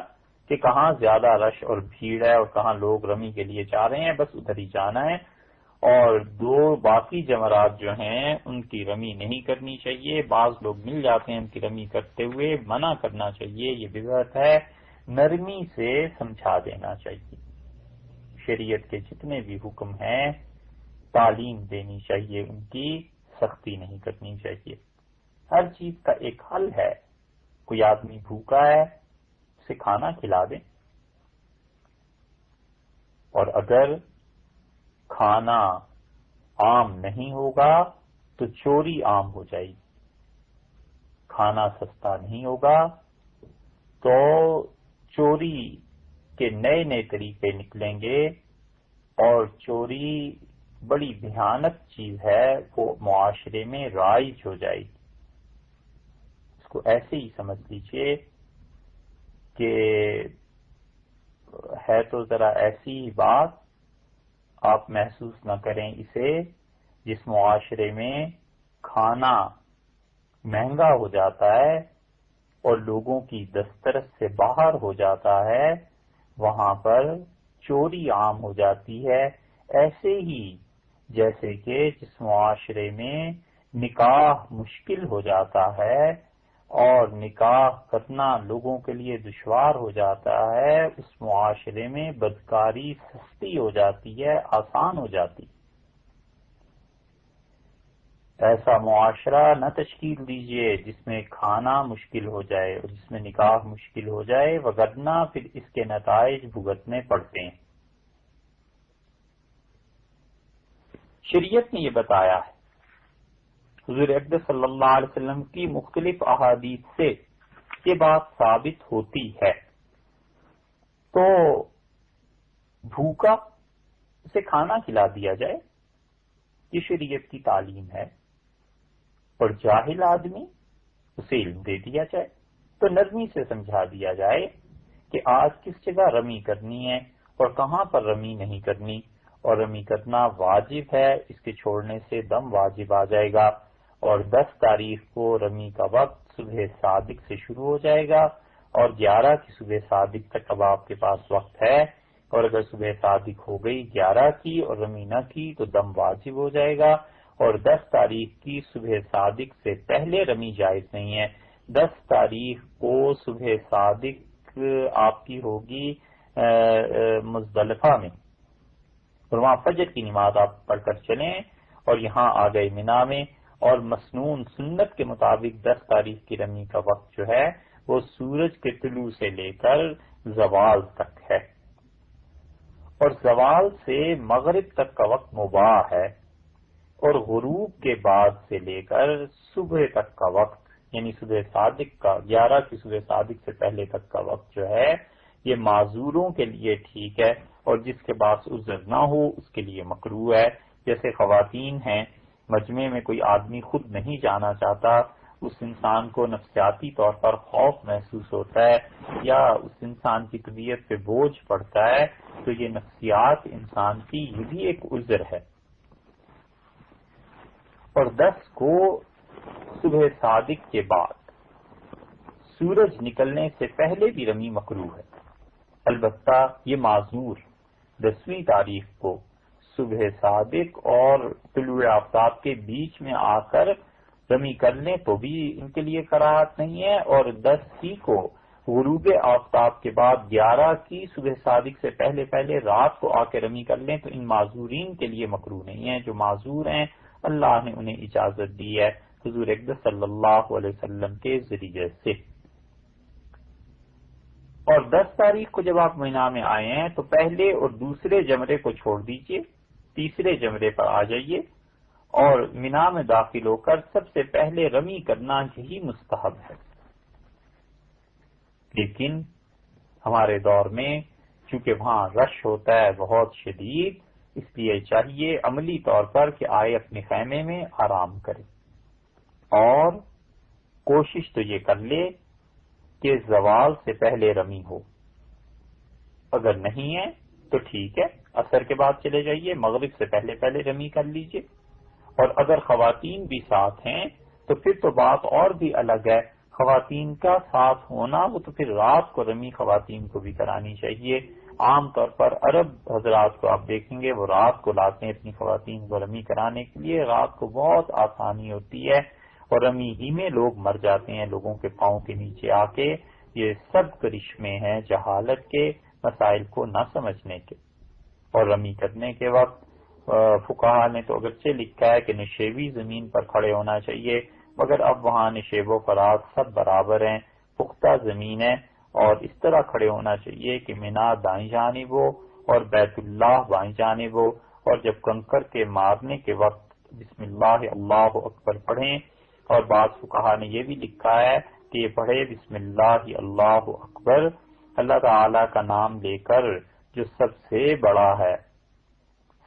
کہ کہاں زیادہ رش اور بھیڑ ہے اور کہاں لوگ رمی کے لیے چاہ رہے ہیں، بس ادھر ہی جانا ہے، اور باقی جمرات جو ہیں ان کی رمی نہیں کرنی چاہیے۔ بعض لوگ مل جاتے ہیں ان کی رمی کرتے ہوئے، منع کرنا چاہیے، یہ بدعت ہے، نرمی سے سمجھا دینا چاہیے۔ شریعت کے جتنے بھی حکم ہیں تعلیم دینی چاہیے، ان کی سختی نہیں کرنی چاہیے۔ ہر چیز کا ایک حل ہے، کوئی آدمی بھوکا ہے اسے کھانا کھلا دیں، اور اگر کھانا عام نہیں ہوگا تو چوری عام ہو جائے گی، کھانا سستا نہیں ہوگا تو چوری کے نئے نئے طریقے نکلیں گے، اور چوری بڑی بھیانک چیز ہے، وہ معاشرے میں رائج ہو جائے گی۔ اس کو ایسے ہی سمجھ لیجئے کہ ہے تو ذرا ایسی بات، آپ محسوس نہ کریں اسے، جس معاشرے میں کھانا مہنگا ہو جاتا ہے اور لوگوں کی دسترس سے باہر ہو جاتا ہے، وہاں پر چوری عام ہو جاتی ہے۔ ایسے ہی جیسے کہ جس معاشرے میں نکاح مشکل ہو جاتا ہے اور نکاح کرنا لوگوں کے لیے دشوار ہو جاتا ہے، اس معاشرے میں بدکاری سستی ہو جاتی ہے، آسان ہو جاتی۔ ایسا معاشرہ نہ تشکیل دیجیے جس میں کھانا مشکل ہو جائے اور جس میں نکاح مشکل ہو جائے، وگرنہ پھر اس کے نتائج بھگتنے پڑتے ہیں۔ شریعت نے یہ بتایا ہے، حضور اقدس صلی اللہ علیہ وسلم کی مختلف احادیث سے یہ بات ثابت ہوتی ہے۔ تو بھوکا اسے کھانا کھلا دیا جائے، یہ شریعت کی تعلیم ہے، اور جاہل آدمی اسے علم دے دیا جائے، تو نرمی سے سمجھا دیا جائے کہ آج کس جگہ رمی کرنی ہے اور کہاں پر رمی نہیں کرنی، اور رمی کرنا واجب ہے، اس کے چھوڑنے سے دم واجب آ جائے گا، اور 10 تاریخ کو رمی کا وقت صبح صادق سے شروع ہو جائے گا، اور 11 کی صبح صادق تک اب آپ کے پاس وقت ہے، اور اگر صبح صادق ہو گئی 11 کی اور رمی نہ کی تو دم واجب ہو جائے گا، اور 10 تاریخ کی صبح صادق سے پہلے رمی جائز نہیں ہے۔ 10 تاریخ کو صبح صادق آپ کی ہوگی مزدلفہ میں، اور وہاں فجر کی نماز آپ پڑھ کر چلیں، اور یہاں آ گئے منا میں، اور مسنون سنت کے مطابق 10 تاریخ کی رمی کا وقت جو ہے وہ سورج کے طلوع سے لے کر زوال تک ہے، اور زوال سے مغرب تک کا وقت مباح ہے، اور غروب کے بعد سے لے کر صبح تک کا وقت، یعنی صبح صادق کا 11 کی صبح صادق سے پہلے تک کا وقت جو ہے یہ معذوروں کے لیے ٹھیک ہے، اور جس کے پاس عذر نہ ہو اس کے لیے مکروہ ہے۔ جیسے خواتین ہیں، مجمع میں کوئی آدمی خود نہیں جانا چاہتا، اس انسان کو نفسیاتی طور پر خوف محسوس ہوتا ہے یا اس انسان کی طبیعت پہ بوجھ پڑتا ہے، تو یہ نفسیات انسان کی یہ بھی ایک عذر ہے۔ اور 10 کو صبح صادق کے بعد سورج نکلنے سے پہلے بھی رمی مکروہ ہے، البتہ یہ معذور 10ویں تاریخ کو صبح صادق اور طلوع آفتاب کے بیچ میں آ کر رمی کر لیں تو بھی ان کے لیے کراہت نہیں ہے، اور 10 ہی کو غروب آفتاب کے بعد 11 کی صبح صادق سے پہلے پہلے رات کو آ کے رمی کر لیں تو ان معذورین کے لیے مکروہ نہیں ہے۔ جو معذور ہیں اللہ نے انہیں اجازت دی ہے حضور اقدس صلی اللہ علیہ وسلم کے ذریعے سے۔ اور 10 تاریخ کو جب آپ مینا میں آئے ہیں تو پہلے اور دوسرے جمرے کو چھوڑ دیجئے، تیسرے جمرے پر آ جائیے، اور مینا میں داخل ہو کر سب سے پہلے رمی کرنا یہی مستحب ہے۔ لیکن ہمارے دور میں چونکہ وہاں رش ہوتا ہے بہت شدید، اس لیے چاہیے عملی طور پر کہ آئے اپنے خیمے میں آرام کرے، اور کوشش تو یہ کر لے کہ زوال سے پہلے رمی ہو، اگر نہیں ہے تو ٹھیک ہے، عصر کے بعد چلے جائیے، مغرب سے پہلے پہلے رمی کر لیجئے، اور اگر خواتین بھی ساتھ ہیں تو پھر تو بات اور بھی الگ ہے، خواتین کا ساتھ ہونا وہ تو پھر رات کو رمی خواتین کو بھی کرانی چاہیے۔ عام طور پر عرب حضرات کو آپ دیکھیں گے وہ رات کو لاتے ہیں اپنی خواتین کو رمی کرانے کے لیے، رات کو بہت آسانی ہوتی ہے اور رمی ہی میں لوگ مر جاتے ہیں لوگوں کے پاؤں کے نیچے آ کے۔ یہ سب کرشمے ہیں جہالت کے، مسائل کو نہ سمجھنے کے۔ اور رمی کرنے کے وقت فقہا نے تو اگرچہ لکھا ہے کہ نشیبی زمین پر کھڑے ہونا چاہیے، مگر اب وہاں نشیب و فراز سب برابر ہیں، پختہ زمین ہے، اور اس طرح کھڑے ہونا چاہیے کہ مینا دائیں جانب ہو اور بیت اللہ بائیں جانب ہو، اور جب کنکر کے مارنے کے وقت بسم اللہ اللہ اکبر پڑھیں، اور بعض فقہا نے یہ بھی لکھا ہے کہ یہ پڑھے بسم اللہ اللہ اکبر، اللہ تعالی کا نام لے کر جو سب سے بڑا ہے،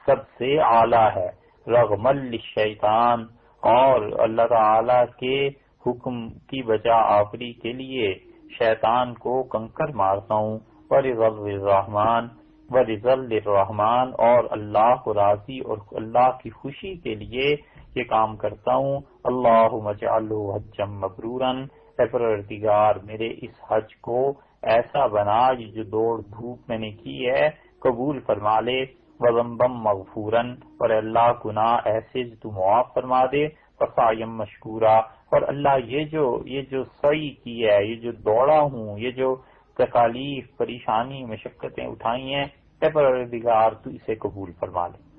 سب سے اعلیٰ ہے، رغم للشیطان، اور اللہ تعالی کے حکم کی بجا آوری کے لیے شیطان کو کنکر مارتا ہوں، ورضا للرحمن، اور اللہ کو راضی اور اللہ کی خوشی کے لیے یہ کام کرتا ہوں، اللہم اجعلہ حجا مبرورا، اے پروردگار میرے اس حج کو ایسا بنا یہ جو دوڑ دھوپ میں نے کی ہے قبول فرما لے، وذنبا مغفورا، اور اللہ گناہ ایسے جو تو معاف فرما دے، وسعیم مشکورا، اور اللہ یہ جو سعی کی ہے، یہ جو دوڑا ہوں، یہ جو تکالیف پریشانی مشقتیں اٹھائی ہیں، اے پروردگار تو اسے قبول فرما لے۔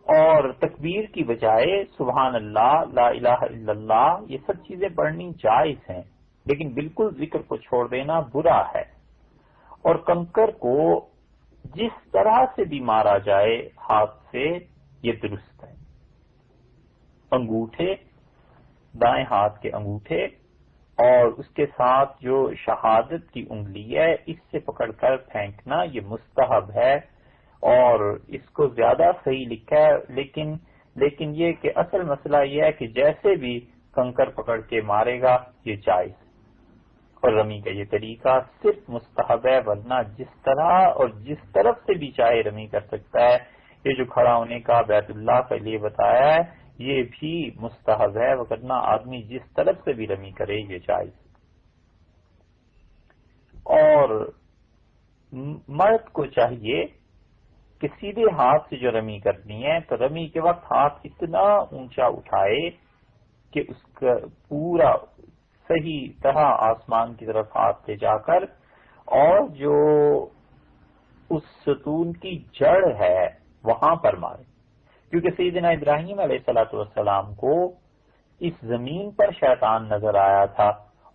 اور تکبیر کی بجائے سبحان اللہ، لا الہ الا اللہ، یہ سب چیزیں پڑھنی جائز ہیں، لیکن بالکل ذکر کو چھوڑ دینا برا ہے۔ اور کنکر کو جس طرح سے بھی مارا جائے ہاتھ سے یہ درست ہے، انگوٹھے، دائیں ہاتھ کے انگوٹھے اور اس کے ساتھ جو شہادت کی انگلی ہے اس سے پکڑ کر پھینکنا یہ مستحب ہے، اور اس کو زیادہ صحیح لکھا ہے، لیکن یہ کہ اصل مسئلہ یہ ہے کہ جیسے بھی کنکر پکڑ کے مارے گا یہ جائز، اور رمی کا یہ طریقہ صرف مستحب ہے، ورنہ جس طرح اور جس طرف سے بھی چاہے رمی کر سکتا ہے۔ یہ جو کھڑا ہونے کا بیت اللہ کے لیے بتایا ہے یہ بھی مستحب ہے، ورنہ آدمی جس طرف سے بھی رمی کرے یہ جائز۔ اور مرد کو چاہیے کہ سیدھے ہاتھ سے جو رمی کرنی ہے تو رمی کے وقت ہاتھ اتنا اونچا اٹھائے کہ اس کا پورا صحیح طرح آسمان کی طرف ہاتھ لے جا کر، اور جو اس ستون کی جڑ ہے وہاں پر مارے، کیونکہ سیدنا ابراہیم علیہ السلام کو اس زمین پر شیطان نظر آیا تھا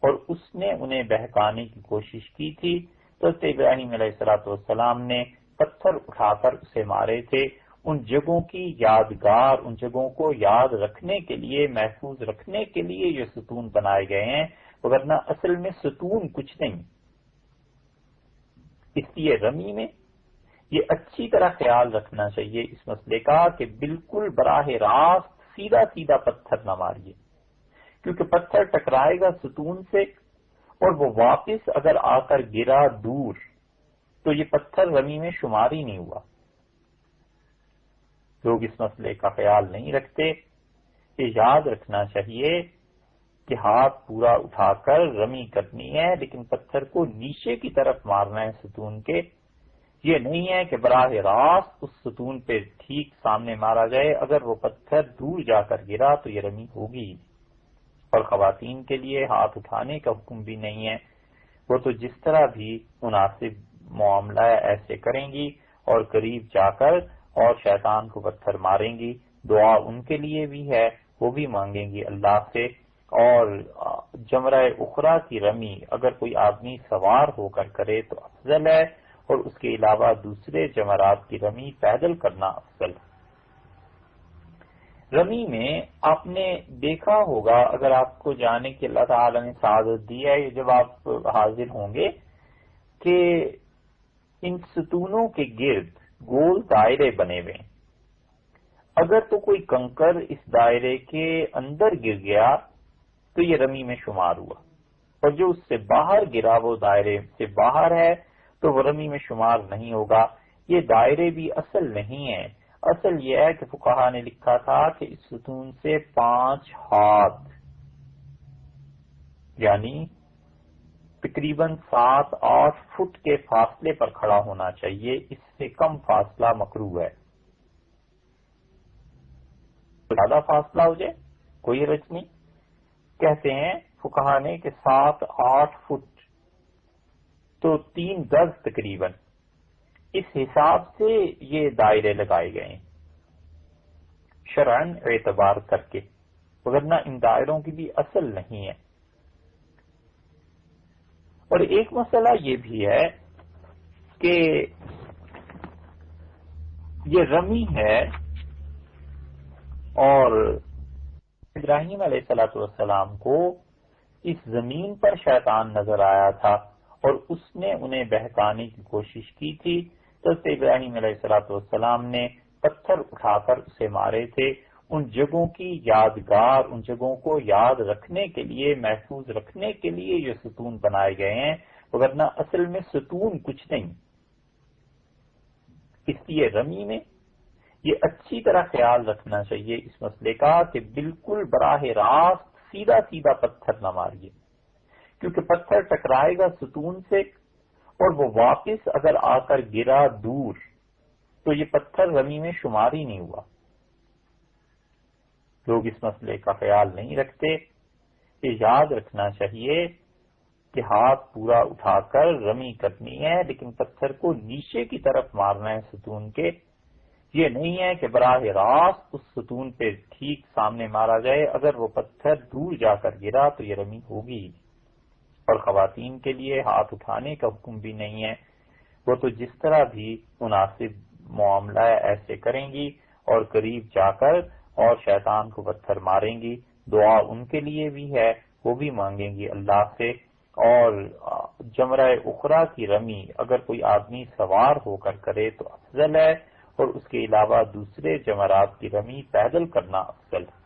اور اس نے انہیں بہکانے کی کوشش کی تھی، تو ابراہیم علیہ السلام نے پتھر اٹھا کر اسے مارے تھے۔ ان جگہوں کی یادگار، ان جگہوں کو یاد رکھنے کے لیے، محفوظ رکھنے کے لیے یہ ستون بنائے گئے ہیں، ورنہ اصل میں ستون کچھ نہیں۔ اس لیے رمی میں یہ اچھی طرح خیال رکھنا چاہیے اس مسئلے کا کہ بالکل براہ راست سیدھا سیدھا پتھر نہ ماریے، کیونکہ پتھر ٹکرائے گا ستون سے اور وہ واپس اگر آ کر گرا دور تو یہ پتھر رمی میں شمار ہی نہیں ہوا۔ لوگ اس مسئلے کا خیال نہیں رکھتے۔ یہ یاد رکھنا چاہیے کہ ہاتھ پورا اٹھا کر رمی کرنی ہے، لیکن پتھر کو نیچے کی طرف مارنا ہے ستون کے، یہ نہیں ہے کہ براہ راست اس ستون پہ ٹھیک سامنے مارا جائے، اگر وہ پتھر دور جا کر گرا تو یہ رمی ہوگی۔ اور خواتین کے لیے ہاتھ اٹھانے کا حکم بھی نہیں ہے، وہ تو جس طرح بھی مناسب معاملہ ہے ایسے کریں گی اور قریب جا کر اور شیطان کو پتھر ماریں گی، دعا ان کے لیے بھی ہے، وہ بھی مانگیں گی اللہ سے۔ اور جمرہ اخرى کی رمی اگر کوئی آدمی سوار ہو کر کرے تو افضل ہے، اور اس کے علاوہ دوسرے جمرات کی رمی پیدل کرنا افضل ہے۔ رمی میں آپ نے دیکھا ہوگا، اگر آپ کو جانے کی اللہ تعالی نے سعادت دی ہے، جب آپ حاضر ہوں گے کہ ان ستونوں کے گرد گول دائرے بنے ہوئے ہیں، اگر تو کوئی کنکر اس دائرے کے اندر گر گیا تو یہ رمی میں شمار ہوا، اور جو اس سے باہر گرا وہ دائرے سے باہر ہے تو وہ رمی میں شمار نہیں ہوگا۔ یہ دائرے بھی اصل نہیں ہے، اصل یہ ہے کہ فقہا نے لکھا تھا کہ اس ستون سے 5 ہاتھ یعنی تقریباً 7-8 فٹ کے فاصلے پر کھڑا ہونا چاہیے، اس سے کم فاصلہ مکروہ ہے۔ زیادہ فاصلہ ہو جائے کوئی حرج نہیں، کہتے ہیں فقہا نے کہ 7-8 فٹ تو 3 گز تقریباً، اس حساب سے یہ دائرے لگائے گئے ہیں شرعاً اعتبار کر کے، وگرنہ ان دائروں کی بھی اصل نہیں ہے۔ اور ایک مسئلہ یہ بھی ہے کہ یہ رمی ہے، اور ابراہیم علیہ السلام کو اس زمین پر شیطان نظر آیا تھا اور اس نے انہیں بہکانے کی کوشش کی تھی، تو ابراہیم علیہ السلام نے پتھر اٹھا کر اسے مارے تھے۔ ان جگہوں کی یادگار، ان جگہوں کو یاد رکھنے کے لیے، محفوظ رکھنے کے لیے یہ ستون بنائے گئے ہیں، وگرنہ اصل میں ستون کچھ نہیں۔ اس لیے رمی میں یہ اچھی طرح خیال رکھنا چاہیے اس مسئلے کا کہ بالکل براہ راست سیدھا سیدھا پتھر نہ ماریے، کیونکہ پتھر ٹکرائے گا ستون سے اور وہ واپس اگر آ کر گرا دور تو یہ پتھر رمی میں شمار ہی نہیں ہوا۔ لوگ اس مسئلے کا خیال نہیں رکھتے۔ یہ یاد رکھنا چاہیے کہ ہاتھ پورا اٹھا کر رمی کرنی ہے، لیکن پتھر کو نیچے کی طرف مارنا ہے ستون کے۔ یہ نہیں ہے کہ براہ راست اس ستون پہ ٹھیک سامنے مارا جائے، اگر وہ پتھر دور جا کر گرا تو یہ رمی ہوگی۔ اور خواتین کے لیے ہاتھ اٹھانے کا حکم بھی نہیں ہے، وہ تو جس طرح بھی مناسب معاملہ ہے ایسے کریں گی اور قریب جا کر اور شیطان کو پتھر ماریں گی۔ دعا ان کے لیے بھی ہے، وہ بھی مانگیں گی اللہ سے۔ اور جمرہ اخرى کی رمی اگر کوئی آدمی سوار ہو کر کرے تو افضل ہے، اور اس کے علاوہ دوسرے جمرات کی رمی پیدل کرنا افضل ہے۔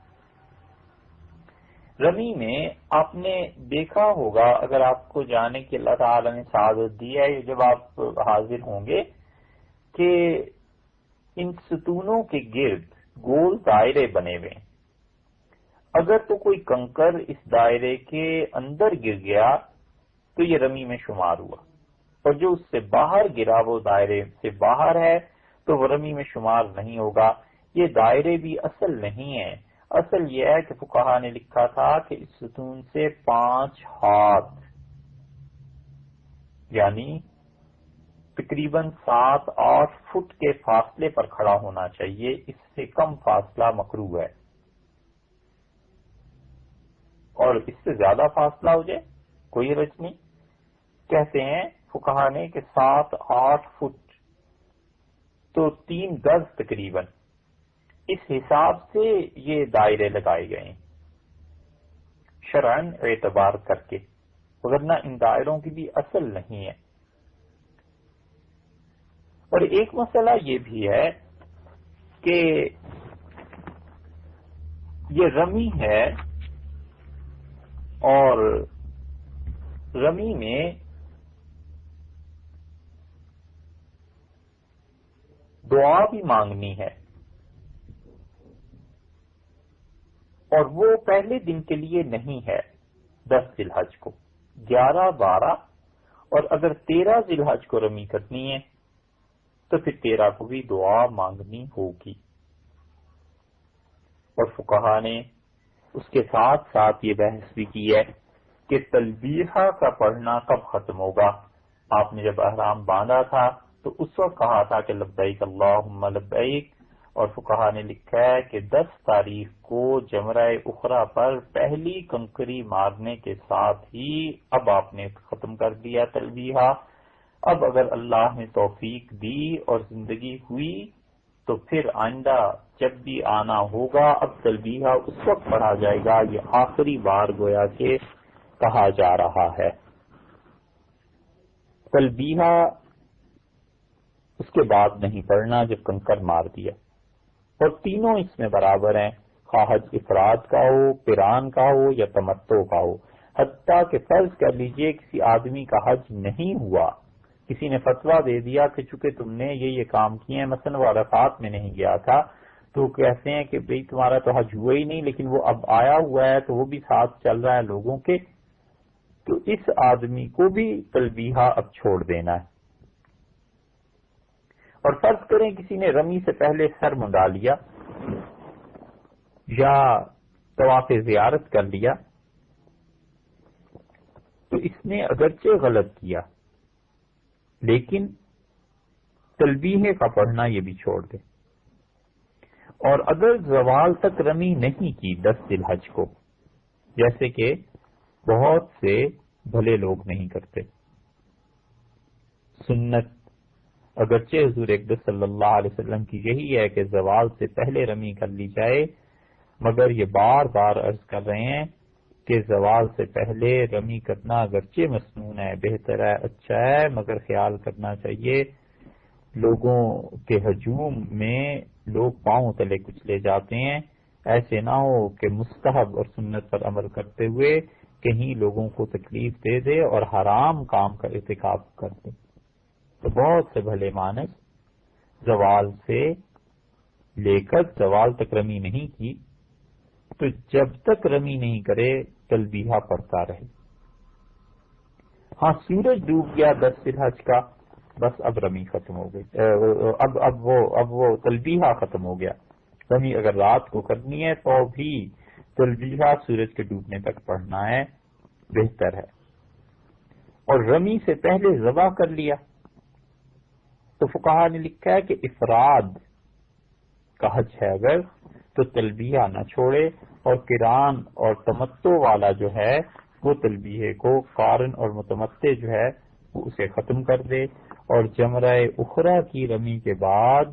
رمی میں آپ نے دیکھا ہوگا، اگر آپ کو جانے کی اللہ تعالی نے سعادت دی ہے، جب آپ حاضر ہوں گے، کہ ان ستونوں کے گرد گول دائرے بنے ہوئے، اگر تو کوئی کنکر اس دائرے کے اندر گر گیا تو یہ رمی میں شمار ہوا، اور جو اس سے باہر گرا وہ دائرے سے باہر ہے تو وہ رمی میں شمار نہیں ہوگا۔ یہ دائرے بھی اصل نہیں ہے، اصل یہ ہے کہ فقہا نے لکھا تھا کہ اس ستون سے 5 ہاتھ یعنی تقریباً 7-8 فٹ کے فاصلے پر کھڑا ہونا چاہیے، اس سے کم فاصلہ مکروہ ہے۔ اور اس سے زیادہ فاصلہ ہو جائے کوئی حرج نہیں، کہتے ہیں فقہا نے کہ 7-8 فٹ تو 3 گز تقریباً، اس حساب سے یہ دائرے لگائے گئے ہیں شرعاً اعتبار کر کے، وگرنہ ان دائروں کی بھی اصل نہیں ہے۔ اور ایک مسئلہ یہ بھی ہے کہ یہ رمی ہے، اور رمی میں دعا بھی مانگنی ہے، اور وہ پہلے دن کے لیے نہیں ہے 10 ذی الحج کو، 11، 12 اور اگر 13 ذی الحج کو رمی کرنی ہے تو پھر 13 کو بھی دعا مانگنی ہوگی۔ اور فقہا نے اس کے ساتھ ساتھ یہ بحث بھی کی ہے کہ تلبیہ کا پڑھنا کب ختم ہوگا۔ آپ نے جب احرام باندھا تھا تو اس وقت کہا تھا کہ لبیک اللہم لبیک، اور فقہا نے لکھا ہے کہ 10 تاریخ کو جمرہ اخرى پر پہلی کنکری مارنے کے ساتھ ہی اب آپ نے ختم کر دیا تلبیہ۔ اب اگر اللہ نے توفیق دی اور زندگی ہوئی تو پھر آئندہ جب بھی آنا ہوگا اب تلبیہ اس وقت پڑھا جائے گا۔ یہ آخری بار گویا کہ کہا جا رہا ہے تلبیہ اس کے بعد نہیں پڑھنا جب کنکر مار دیا، اور تینوں اس میں برابر ہیں، خواہ حج افراد کا ہو، قران کا ہو یا تمتع کا ہو. حتیٰ کہ فرض کر لیجئے کسی آدمی کا حج نہیں ہوا، کسی نے فتویٰ دے دیا کہ چونکہ تم نے یہ کام کیے ہیں، مثلا وہ عرفات میں نہیں گیا تھا تو کہتے ہیں کہ بھئی تمہارا تو حج ہوا ہی نہیں، لیکن وہ اب آیا ہوا ہے تو وہ بھی ساتھ چل رہا ہے لوگوں کے، تو اس آدمی کو بھی تلبیہ اب چھوڑ دینا ہے. اور فرض کریں کسی نے رمی سے پہلے سر منڈا لیا یا طواف زیارت کر لیا، تو اس نے اگرچہ غلط کیا لیکن تلبیہ کا پڑھنا یہ بھی چھوڑ دے. اور اگر زوال تک رمی نہیں کی 10 ذی الحج کو، جیسے کہ بہت سے بھلے لوگ نہیں کرتے، سنت اگرچہ حضور اقدس صلی اللہ علیہ وسلم کی یہی ہے کہ زوال سے پہلے رمی کر لی جائے، مگر یہ بار بار عرض کر رہے ہیں کہ زوال سے پہلے رمی کرنا اگرچہ مسنون ہے، بہتر ہے، اچھا ہے، مگر خیال کرنا چاہیے لوگوں کے ہجوم میں لوگ پاؤں تلے کچلے جاتے ہیں، ایسے نہ ہو کہ مستحب اور سنت پر عمل کرتے ہوئے کہیں لوگوں کو تکلیف دے دے اور حرام کام کا ارتکاب کر دے. تو بہت سے بھلے مانس زوال سے لے کر زوال تک رمی نہیں کی، تو جب تک رمی نہیں کرے تلبیہ پڑھتا رہے. ہاں سورج ڈوب گیا 10 ذی الحج کا، بس اب رمی ختم ہو گئی، اب وہ تلبیہ ختم ہو گیا. رمی اگر رات کو کرنی ہے تو بھی تلبیہ سورج کے ڈوبنے تک پڑھنا ہے، بہتر ہے. اور رمی سے پہلے ذبح کر لیا تو فقہا نے لکھا ہے کہ افراد کا حج ہے اگر تو تلبیہ نہ چھوڑے، اور قران اور تمتع والا جو ہے وہ تلبیہ کو، قارن اور متمتع جو ہے وہ اسے ختم کر دے. اور جمرہ اخرى کی رمی کے بعد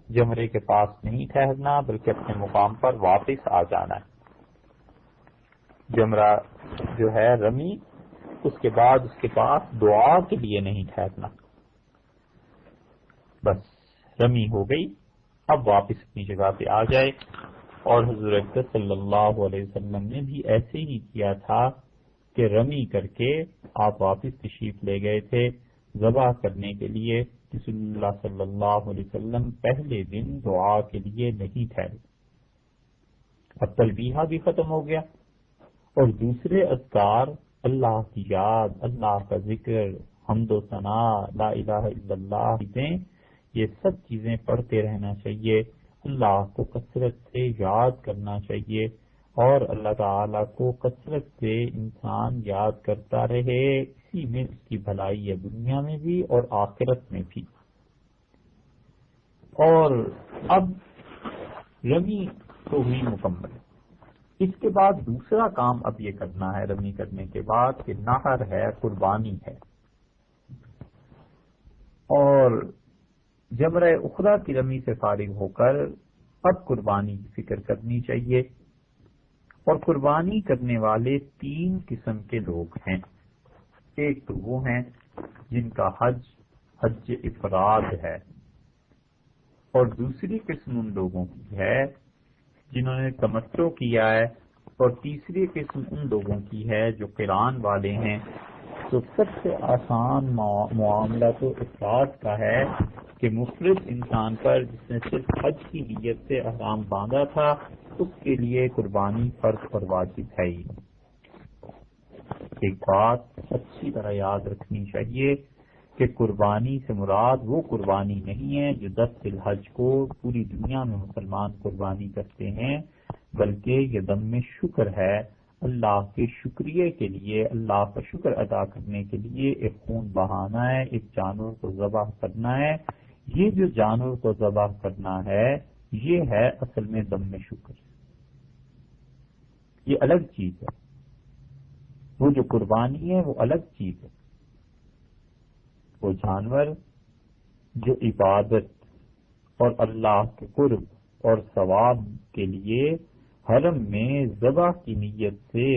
جمرے کے پاس نہیں ٹھہرنا بلکہ اپنے مقام پر واپس آ جانا ہے. جمرہ جو ہے رمی، اس کے بعد اس کے پاس دعا کے لیے نہیں ٹھہرنا. بس رمی ہو گئی، اب واپس اپنی جگہ پہ آ جائے. اور حضور اقدس صلی اللہ علیہ وسلم نے بھی ایسے ہی کیا تھا کہ رمی کر کے آپ واپس تشریف لے گئے تھے ذبح کرنے کے لیے. رسول اللہ صلی اللہ علیہ وسلم پہلے دن دعا کے لیے نہیں ٹھہرے. اب تلبیہ بھی ختم ہو گیا اور دوسرے اذکار، اللہ کی یاد، اللہ کا ذکر، حمد و ثنا، لا الہ الا اللہ، یہ سب چیزیں پڑھتے رہنا چاہیے. اللہ کو کثرت سے یاد کرنا چاہیے، اور اللہ تعالیٰ کو کثرت سے انسان یاد کرتا رہے، اسی میں اس کی بھلائی ہے، دنیا میں بھی اور آخرت میں بھی. اور اب رمی تو ہوئی مکمل. اس کے بعد دوسرا کام اب یہ کرنا ہے رمی کرنے کے بعد کہ نحر ہے، قربانی ہے. اور جمرہ اخرى کی رمی سے فارغ ہو کر اب قربانی کی فکر کرنی چاہیے. اور قربانی کرنے والے 3 قسم کے لوگ ہیں. ایک تو وہ ہیں جن کا حج افراد ہے، اور دوسری قسم ان لوگوں کی ہے جنہوں نے تمتع کیا ہے، اور تیسری قسم ان لوگوں کی ہے جو قران والے ہیں. تو سب سے آسان معاملہ تو افراد کا ہے کہ مفرد انسان پر جس نے صرف حج کی نیت سے احرام باندھا تھا اس کے لیے قربانی فرض اور واجب ہے ہی. ایک بات اچھی طرح یاد رکھنی چاہیے کہ قربانی سے مراد وہ قربانی نہیں ہے جو 10 ذی الحج کو پوری دنیا میں مسلمان قربانی کرتے ہیں، بلکہ یہ دم شکر ہے، اللہ کے شکریہ کے لیے، اللہ کا شکر ادا کرنے کے لیے ایک خون بہانا ہے، ایک جانور کو ذبح کرنا ہے. یہ جو جانور کو ذبح کرنا ہے یہ ہے اصل میں دم شکر، یہ الگ چیز ہے. وہ جو قربانی ہے وہ الگ چیز ہے. وہ جانور جو عبادت اور اللہ کے قرب اور ثواب کے لیے حرم میں ذبح کی نیت سے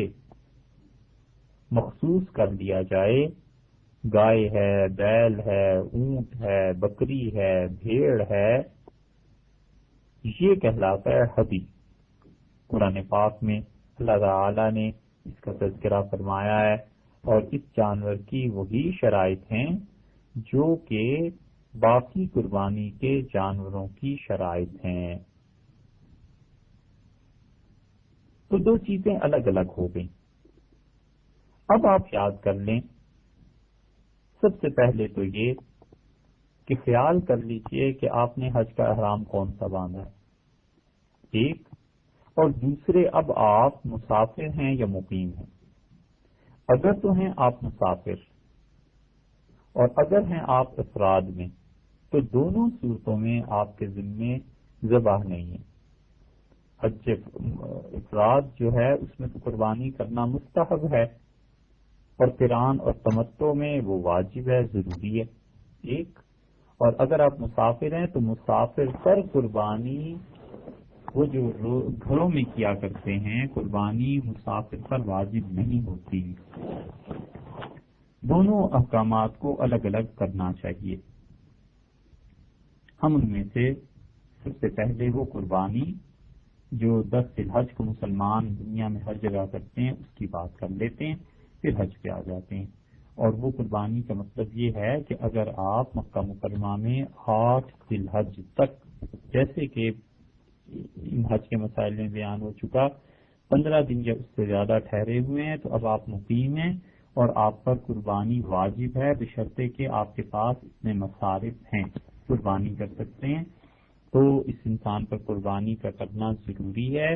مخصوص کر دیا جائے، گائے ہے، بیل ہے، اونٹ ہے، بکری ہے، بھیڑ ہے، یہ کہلاتا ہے ہدی. قرآن پاک میں اللہ تعالی نے اس کا تذکرہ فرمایا ہے، اور اس جانور کی وہی شرائط ہیں جو کہ باقی قربانی کے جانوروں کی شرائط ہیں۔ تو دو چیزیں الگ الگ ہو گئیں۔ اب آپ یاد کر لیں، سب سے پہلے تو یہ کہ خیال کر لیجئے کہ آپ نے حج کا احرام کون سا باندھا ہے، ایک، اور دوسرے اب آپ مسافر ہیں یا مقیم ہیں۔ اگر تو ہیں آپ مسافر اور اگر ہیں آپ افراد میں، تو دونوں صورتوں میں آپ کے ذمے ذبح نہیں ہے۔ حج افراد جو ہے اس میں تو قربانی کرنا مستحب ہے، اور قران اور تمتع میں وہ واجب ہے، ضروری ہے، ایک، اور اگر آپ مسافر ہیں تو مسافر پر قربانی وہ جو گھروں میں کیا کرتے ہیں قربانی مسافر پر واجب نہیں ہوتی۔ دونوں احکامات کو الگ الگ کرنا چاہیے۔ ہم ان میں سے سب سے پہلے وہ قربانی جو 10 ذی الحج کو مسلمان دنیا میں ہر جگہ کرتے ہیں اس کی بات کر لیتے ہیں، پھر حج پہ آ جاتے ہیں۔ اور وہ قربانی کا مطلب یہ ہے کہ اگر آپ مکہ مکرمہ میں 8 ذی الحج تک، جیسے کہ ان حج کے مسائل میں بیان ہو چکا، 15 دن یا اس سے زیادہ ٹھہرے ہوئے ہیں، تو اب آپ مقیم ہیں اور آپ پر قربانی واجب ہے، بشرطے کہ آپ کے پاس اتنے مصارف ہیں، قربانی کر سکتے ہیں۔ تو اس انسان پر قربانی کا کرنا ضروری ہے،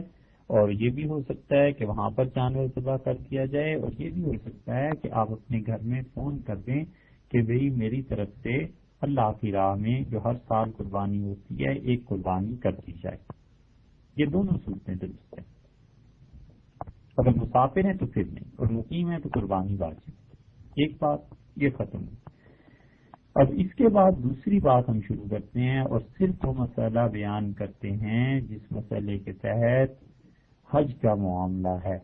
اور یہ بھی ہو سکتا ہے کہ وہاں پر جانور ذبح کر دیا جائے، اور یہ بھی ہو سکتا ہے کہ آپ اپنے گھر میں فون کر دیں کہ بھئی میری طرف سے اللہ کی راہ میں جو ہر سال قربانی ہوتی ہے ایک قربانی کر دی جائے۔ یہ دونوں صورتیں درست ہیں۔ اگر مسافر ہیں تو پھر نہیں، اور مقیم ہیں تو قربانی واجب ہے۔ ایک بات یہ ختم ہوئی۔ اب اس کے بعد دوسری بات ہم شروع کرتے ہیں، اور صرف وہ مسئلہ بیان کرتے ہیں جس مسئلے کے تحت حج کا معاملہ ہے،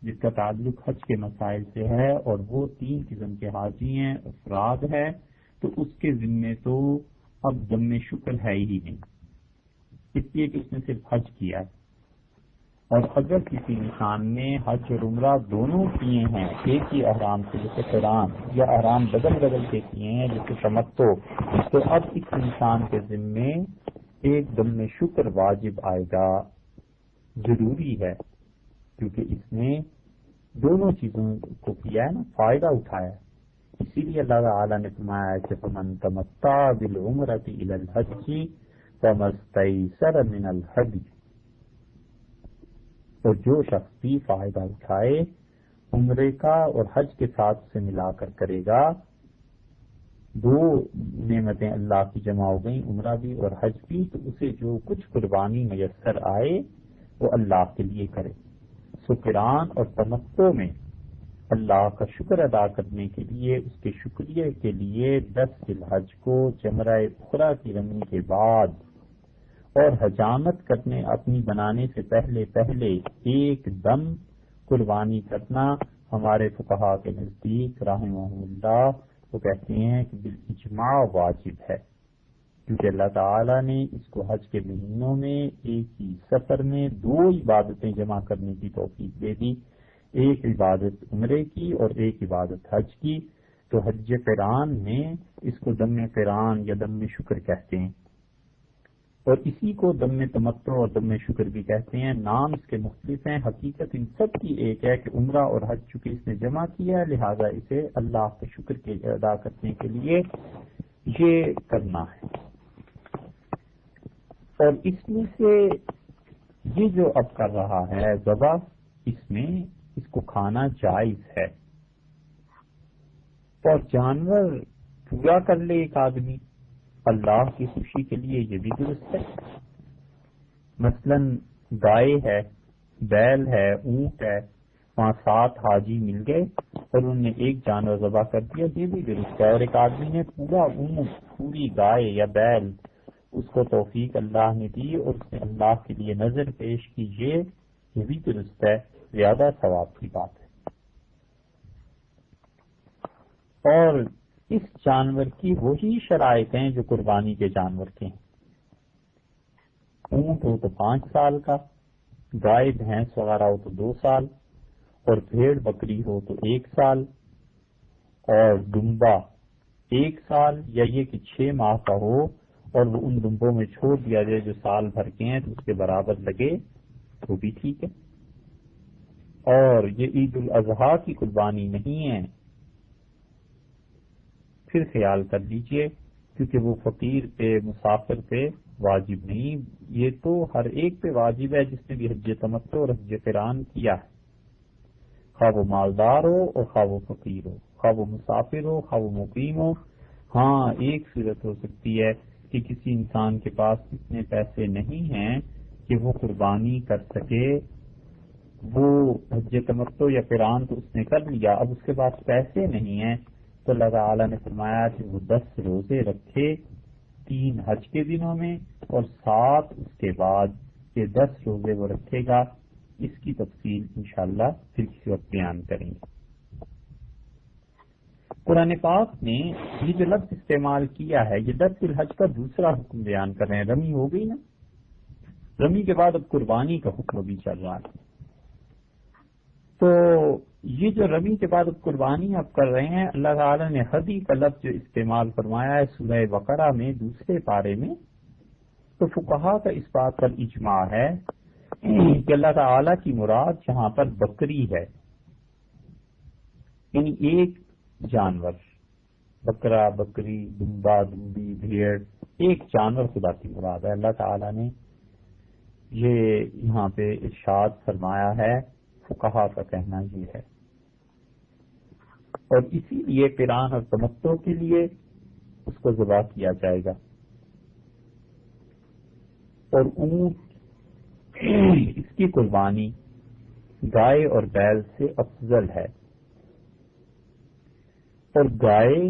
جس کا تعلق حج کے مسائل سے ہے، اور وہ 3 قسم کے حاجی ہیں، افراد ہے، تو اس کے ذمے تو اب ذم شکر ہے ہی نہیں، اس لیے کہ اس نے صرف حج کیا ہے۔ اور اگر کسی انسان نے حج اور عمرہ دونوں کیے ہیں ایک ہی احرام سے، جیسے قران، یا احرام بدل بدل کے کیے ہیں جیسے تمتع، تو اب اس انسان کے ذمے ایک ذم شکر واجب آئے گا، ضروری ہے، کیونکہ اس نے دونوں چیزوں کو کیا ہے نا، فائدہ اٹھایا ہے۔ اسی لیے اللہ تعالیٰ نے فرمایا کہ فمن تمتع بالعمرۃ الی الحج فما استیسر من الہدی، اور جو شخص بھی فائدہ اٹھائے عمرے کا اور حج کے ساتھ سے ملا کر کرے گا، دو نعمتیں اللہ کی جمع ہو گئیں، عمرہ بھی اور حج بھی، تو اسے جو کچھ قربانی میسر آئے وہ اللہ کے لیے کرے۔ قران اور تمتع میں اللہ کا شکر ادا کرنے کے لیے، اس کے شکریہ کے لیے 10 ذی الحج کو جمرہ اخرى کی رمی کے بعد اور حجامت کرنے اپنی بنانے سے پہلے ایک دم قربانی کرنا ہمارے فقہا کے نزدیک رحمہم اللہ وہ کہتے ہیں کہ بالاجماع واجب ہے، کیونکہ اللہ تعالیٰ نے اس کو حج کے مہینوں میں ایک ہی سفر میں 2 عبادتیں جمع کرنے کی توفیق دے دی، ایک عبادت عمرے کی اور ایک عبادت حج کی۔ تو حج قران میں اس کو دم قران یا دم شکر کہتے ہیں، اور اسی کو دم تمتع اور دم شکر بھی کہتے ہیں۔ نام اس کے مختلف ہیں، حقیقت ان سب کی ایک ہے کہ عمرہ اور حج چونکہ اس نے جمع کیا ہے، لہذا اسے اللہ کے شکر کے ادا کرنے کے لیے یہ کرنا ہے۔ اور اس میں سے یہ جو اب کر رہا ہے ذبح، اس میں اس کو کھانا جائز ہے، اور جانور پورا کر لے ایک آدمی اللہ کی خوشی کے لیے، یہ بھی درست ہے۔ مثلا گائے ہے، بیل ہے، اونٹ ہے، وہاں 7 حاجی مل گئے اور انہوں نے ایک جانور ذبح کر دیا، یہ بھی درست ہے۔ اور ایک آدمی نے پورا اونٹ، پوری گائے یا بیل، اس کو توفیق اللہ نے دی اور اس نے اللہ کے لیے نظر پیش کی، یہ بھی درست ہے، زیادہ ثواب کی بات ہے۔ اور اس جانور کی وہی شرائط ہیں جو قربانی کے جانور کے ہیں۔ اونٹ ہو تو 5 سال کا، گائے بھینس وغیرہ ہو تو 2 سال، اور بھیڑ بکری ہو تو 1 سال، اور دمبا 1 سال، یا یہ کہ 6 ماہ کا ہو اور وہ ان دمبوں میں چھوڑ دیا جائے جو سال بھر کے ہیں تو اس کے برابر لگے تو بھی ٹھیک ہے۔ اور یہ عید الاضحیٰ کی قربانی نہیں ہے، پھر خیال کر لیجئے، کیونکہ وہ فقیر پہ مسافر پہ واجب نہیں، یہ تو ہر ایک پہ واجب ہے جس نے بھی حج تمتع اور حج قران کیا ہے، خواہ وہ مالدار ہو اور خواہ وہ فقیر ہو، خواہ وہ مسافر ہو خواہ وہ مقیم ہو۔ ہاں ایک صورت ہو سکتی ہے کہ کسی انسان کے پاس اتنے پیسے نہیں ہیں کہ وہ قربانی کر سکے، وہ حج تمتع یا قران تو اس نے کر لیا، اب اس کے پاس پیسے نہیں ہیں، تو اللہ تعالیٰ نے فرمایا کہ وہ 10 روزے رکھے 3 حج کے دنوں میں اور 7 اس کے بعد، یہ 10 روزے وہ رکھے گا۔ اس کی تفصیل انشاءاللہ پھر کسی وقت بیان کریں گے۔ قرآن پاک نے یہ جو لفظ استعمال کیا ہے، یہ 10 ذی الحج کا دوسرا حکم بیان کر رہے ہیں۔ رمی ہو گئی نا، رمی کے بعد اب قربانی کا حکم بھی چل رہا ہے، تو یہ جو رمی کے بعد اب قربانی اب کر رہے ہیں، اللہ تعالیٰ نے ہدی کا لفظ جو استعمال فرمایا ہے سورہ بقرہ میں دوسرے پارے میں، تو فقہا کا اس بات پر اجماع ہے کہ اللہ تعالیٰ کی مراد جہاں پر بکری ہے، یعنی ایک جانور، بکرا بکری دمبا دمبی بھیڑ، ایک جانور خدا کی مراد ہے۔ اللہ تعالیٰ نے یہ یہاں پہ ارشاد فرمایا ہے، فقہا کا کہنا یہ ہے، اور اسی لیے قران اور تمتع کے لیے اس کو ذبح کیا جائے گا۔ اور اونٹ اس کی قربانی گائے اور بیل سے افضل ہے، اور گائے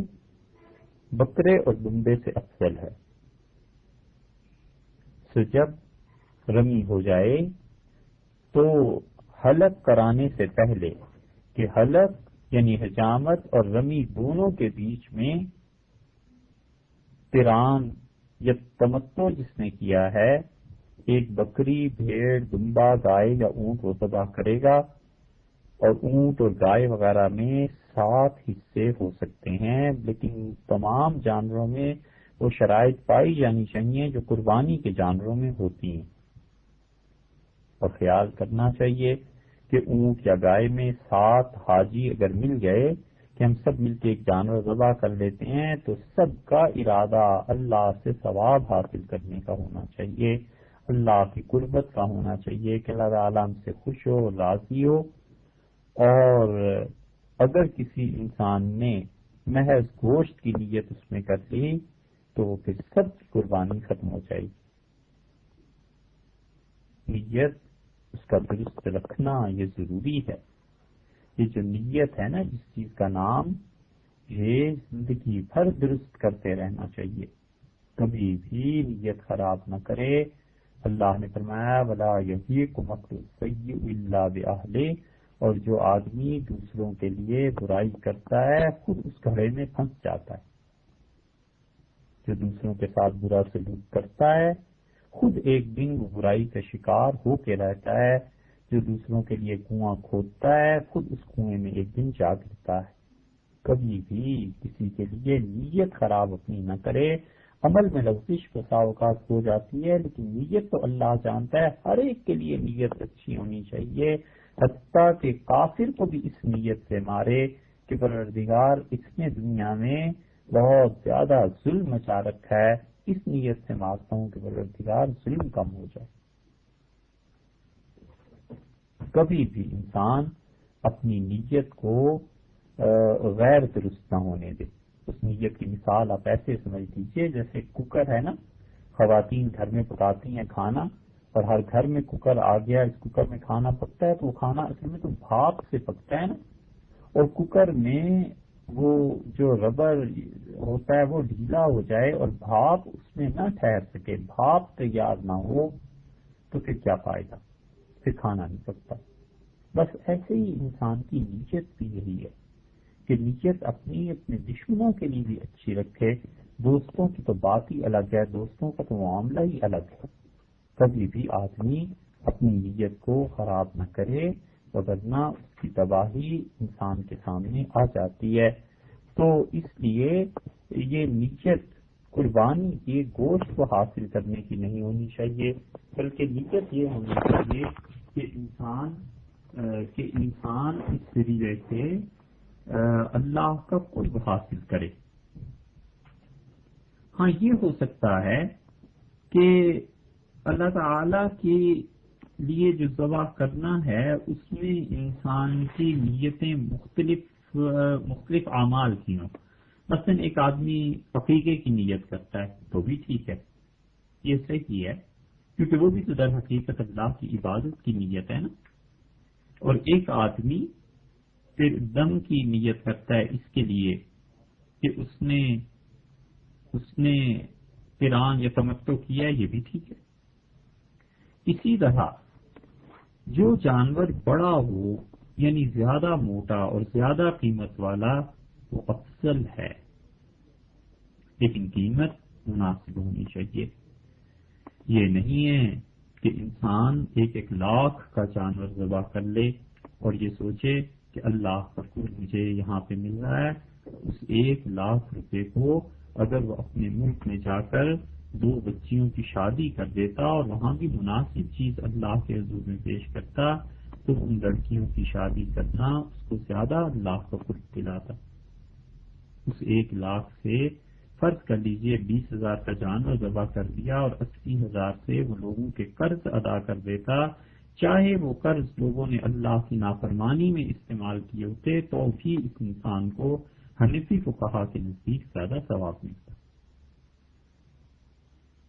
بکرے اور دمبے سے افضل ہے۔ سو جب رمی ہو جائے تو حلق کرانے سے پہلے، کہ حلق یعنی حجامت اور رمی دونوں کے بیچ میں قران یا تمتع جس نے کیا ہے، ایک بکری بھیڑ دمبا گائے یا اونٹ وہ ذبح کرے گا، اور اونٹ اور گائے وغیرہ میں 7 حصے ہو سکتے ہیں، لیکن تمام جانوروں میں وہ شرائط پائی جانی چاہیے جو قربانی کے جانوروں میں ہوتی ہیں۔ اور خیال کرنا چاہیے کہ اونٹ یا گائے میں 7 حاجی اگر مل گئے کہ ہم سب مل کے ایک جانور ذبح کر لیتے ہیں، تو سب کا ارادہ اللہ سے ثواب حاصل کرنے کا ہونا چاہیے، اللہ کی قربت کا ہونا چاہیے کہ اللہ تعالیٰ ہم سے خوش ہو راضی ہو۔ اور اگر کسی انسان نے محض گوشت کی نیت اس میں کر لی تو وہ پھر سب کی قربانی ختم ہو جائے گی۔ نیت اس کا درست رکھنا یہ ضروری ہے۔ یہ جو نیت ہے نا، جس چیز کا نام، یہ زندگی بھر درست کرتے رہنا چاہیے، کبھی بھی نیت خراب نہ کرے۔ اللہ نے فرمایا وَلَا يَحِيقُ مَكْرُ السَّيِّئِ إِلَّا بِأَهْلِهِ، اور جو آدمی دوسروں کے لیے برائی کرتا ہے خود اس گھڑے میں پھنس جاتا ہے۔ جو دوسروں کے ساتھ برا سلوک کرتا ہے خود ایک دن وہ برائی کا شکار ہو کے رہتا ہے، جو دوسروں کے لیے کنواں کھودتا ہے خود اس کنویں میں ایک دن جا گرتا ہے۔ کبھی بھی کسی کے لیے نیت خراب اپنی نہ کرے۔ عمل میں لغزش بسا اوقات ہو جاتی ہے، لیکن نیت تو اللہ جانتا ہے، ہر ایک کے لیے نیت اچھی ہونی چاہیے، حتیٰ کہ کافر کو بھی اس نیت سے مارے کہ پروردگار اس نے دنیا میں بہت زیادہ ظلم مچا رکھا ہے، اس نیت سے مارتا ہوں کہ پروردگار ظلم کم ہو جائے۔ کبھی بھی انسان اپنی نیت کو غیر درست نہ ہونے دے۔ اس نیت کی مثال آپ ایسے سمجھ لیجیے جیسے کوکر ہے نا، خواتین گھر میں پکاتی ہیں کھانا، اور ہر گھر میں کوکر آ گیا، اس کوکر میں کھانا پکتا ہے تو وہ کھانا اصل میں تو بھاپ سے پکتا ہے نا، اور کوکر میں وہ جو ربر ہوتا ہے وہ ڈھیلا ہو جائے اور بھاپ اس میں نہ ٹھہر سکے، بھاپ تیار نہ ہو تو پھر کیا فائدہ، پھر کھانا نہیں پکتا۔ بس ایسے ہی انسان کی نیت بھی یہی ہے کہ نیت اپنے دشمنوں کے لیے بھی اچھی رکھے۔ دوستوں کی تو بات ہی الگ ہے، دوستوں کا تو معاملہ ہی الگ ہے۔ کبھی بھی آدمی اپنی نیت کو خراب نہ کرے، وگرنہ اس کی تباہی انسان کے سامنے آ جاتی ہے۔ تو اس لیے یہ نیت قربانی کے گوشت کو حاصل کرنے کی نہیں ہونی چاہیے، بلکہ نیت یہ ہونی چاہیے کہ انسان اس ذریعے سے اللہ کا قرب حاصل کرے۔ ہاں یہ ہو سکتا ہے کہ اللہ تعالی کے لیے جو ذبح کرنا ہے اس میں انسان کی نیتیں مختلف اعمال کی ہوں۔ مثلا ایک آدمی عقیقے کی نیت کرتا ہے تو بھی ٹھیک ہے، یہ صحیح ہے، کیونکہ وہ بھی تو در حقیقت اللہ کی عبادت کی نیت ہے نا۔ اور ایک آدمی پھر دم کی نیت کرتا ہے اس کے لیے کہ اس نے قران یا تمتع کیا ہے، یہ بھی ٹھیک ہے۔ اسی طرح جو جانور بڑا ہو یعنی زیادہ موٹا اور زیادہ قیمت والا وہ افضل ہے، لیکن قیمت مناسب ہونی چاہیے۔ یہ نہیں ہے کہ انسان 1 لاکھ کا جانور ذبح کر لے اور یہ سوچے کہ اللہ کا قرب مجھے یہاں پہ مل رہا ہے، اس 1 لاکھ روپے کو اگر وہ اپنے ملک میں جا کر 2 بچیوں کی شادی کر دیتا اور وہاں بھی مناسب چیز اللہ کے حضور میں پیش کرتا تو ان لڑکیوں کی شادی کرنا اس کو زیادہ اللہ کا قرب دلاتا۔ اس 1 لاکھ سے فرض کر لیجئے 20,000 کا جانور ذبح کر دیا اور 80,000 سے وہ لوگوں کے قرض ادا کر دیتا، چاہے وہ قرض لوگوں نے اللہ کی نافرمانی میں استعمال کیے ہوتے تو بھی اس انسان کو حنفی فقہا کے نزدیک زیادہ ثواب ملتا۔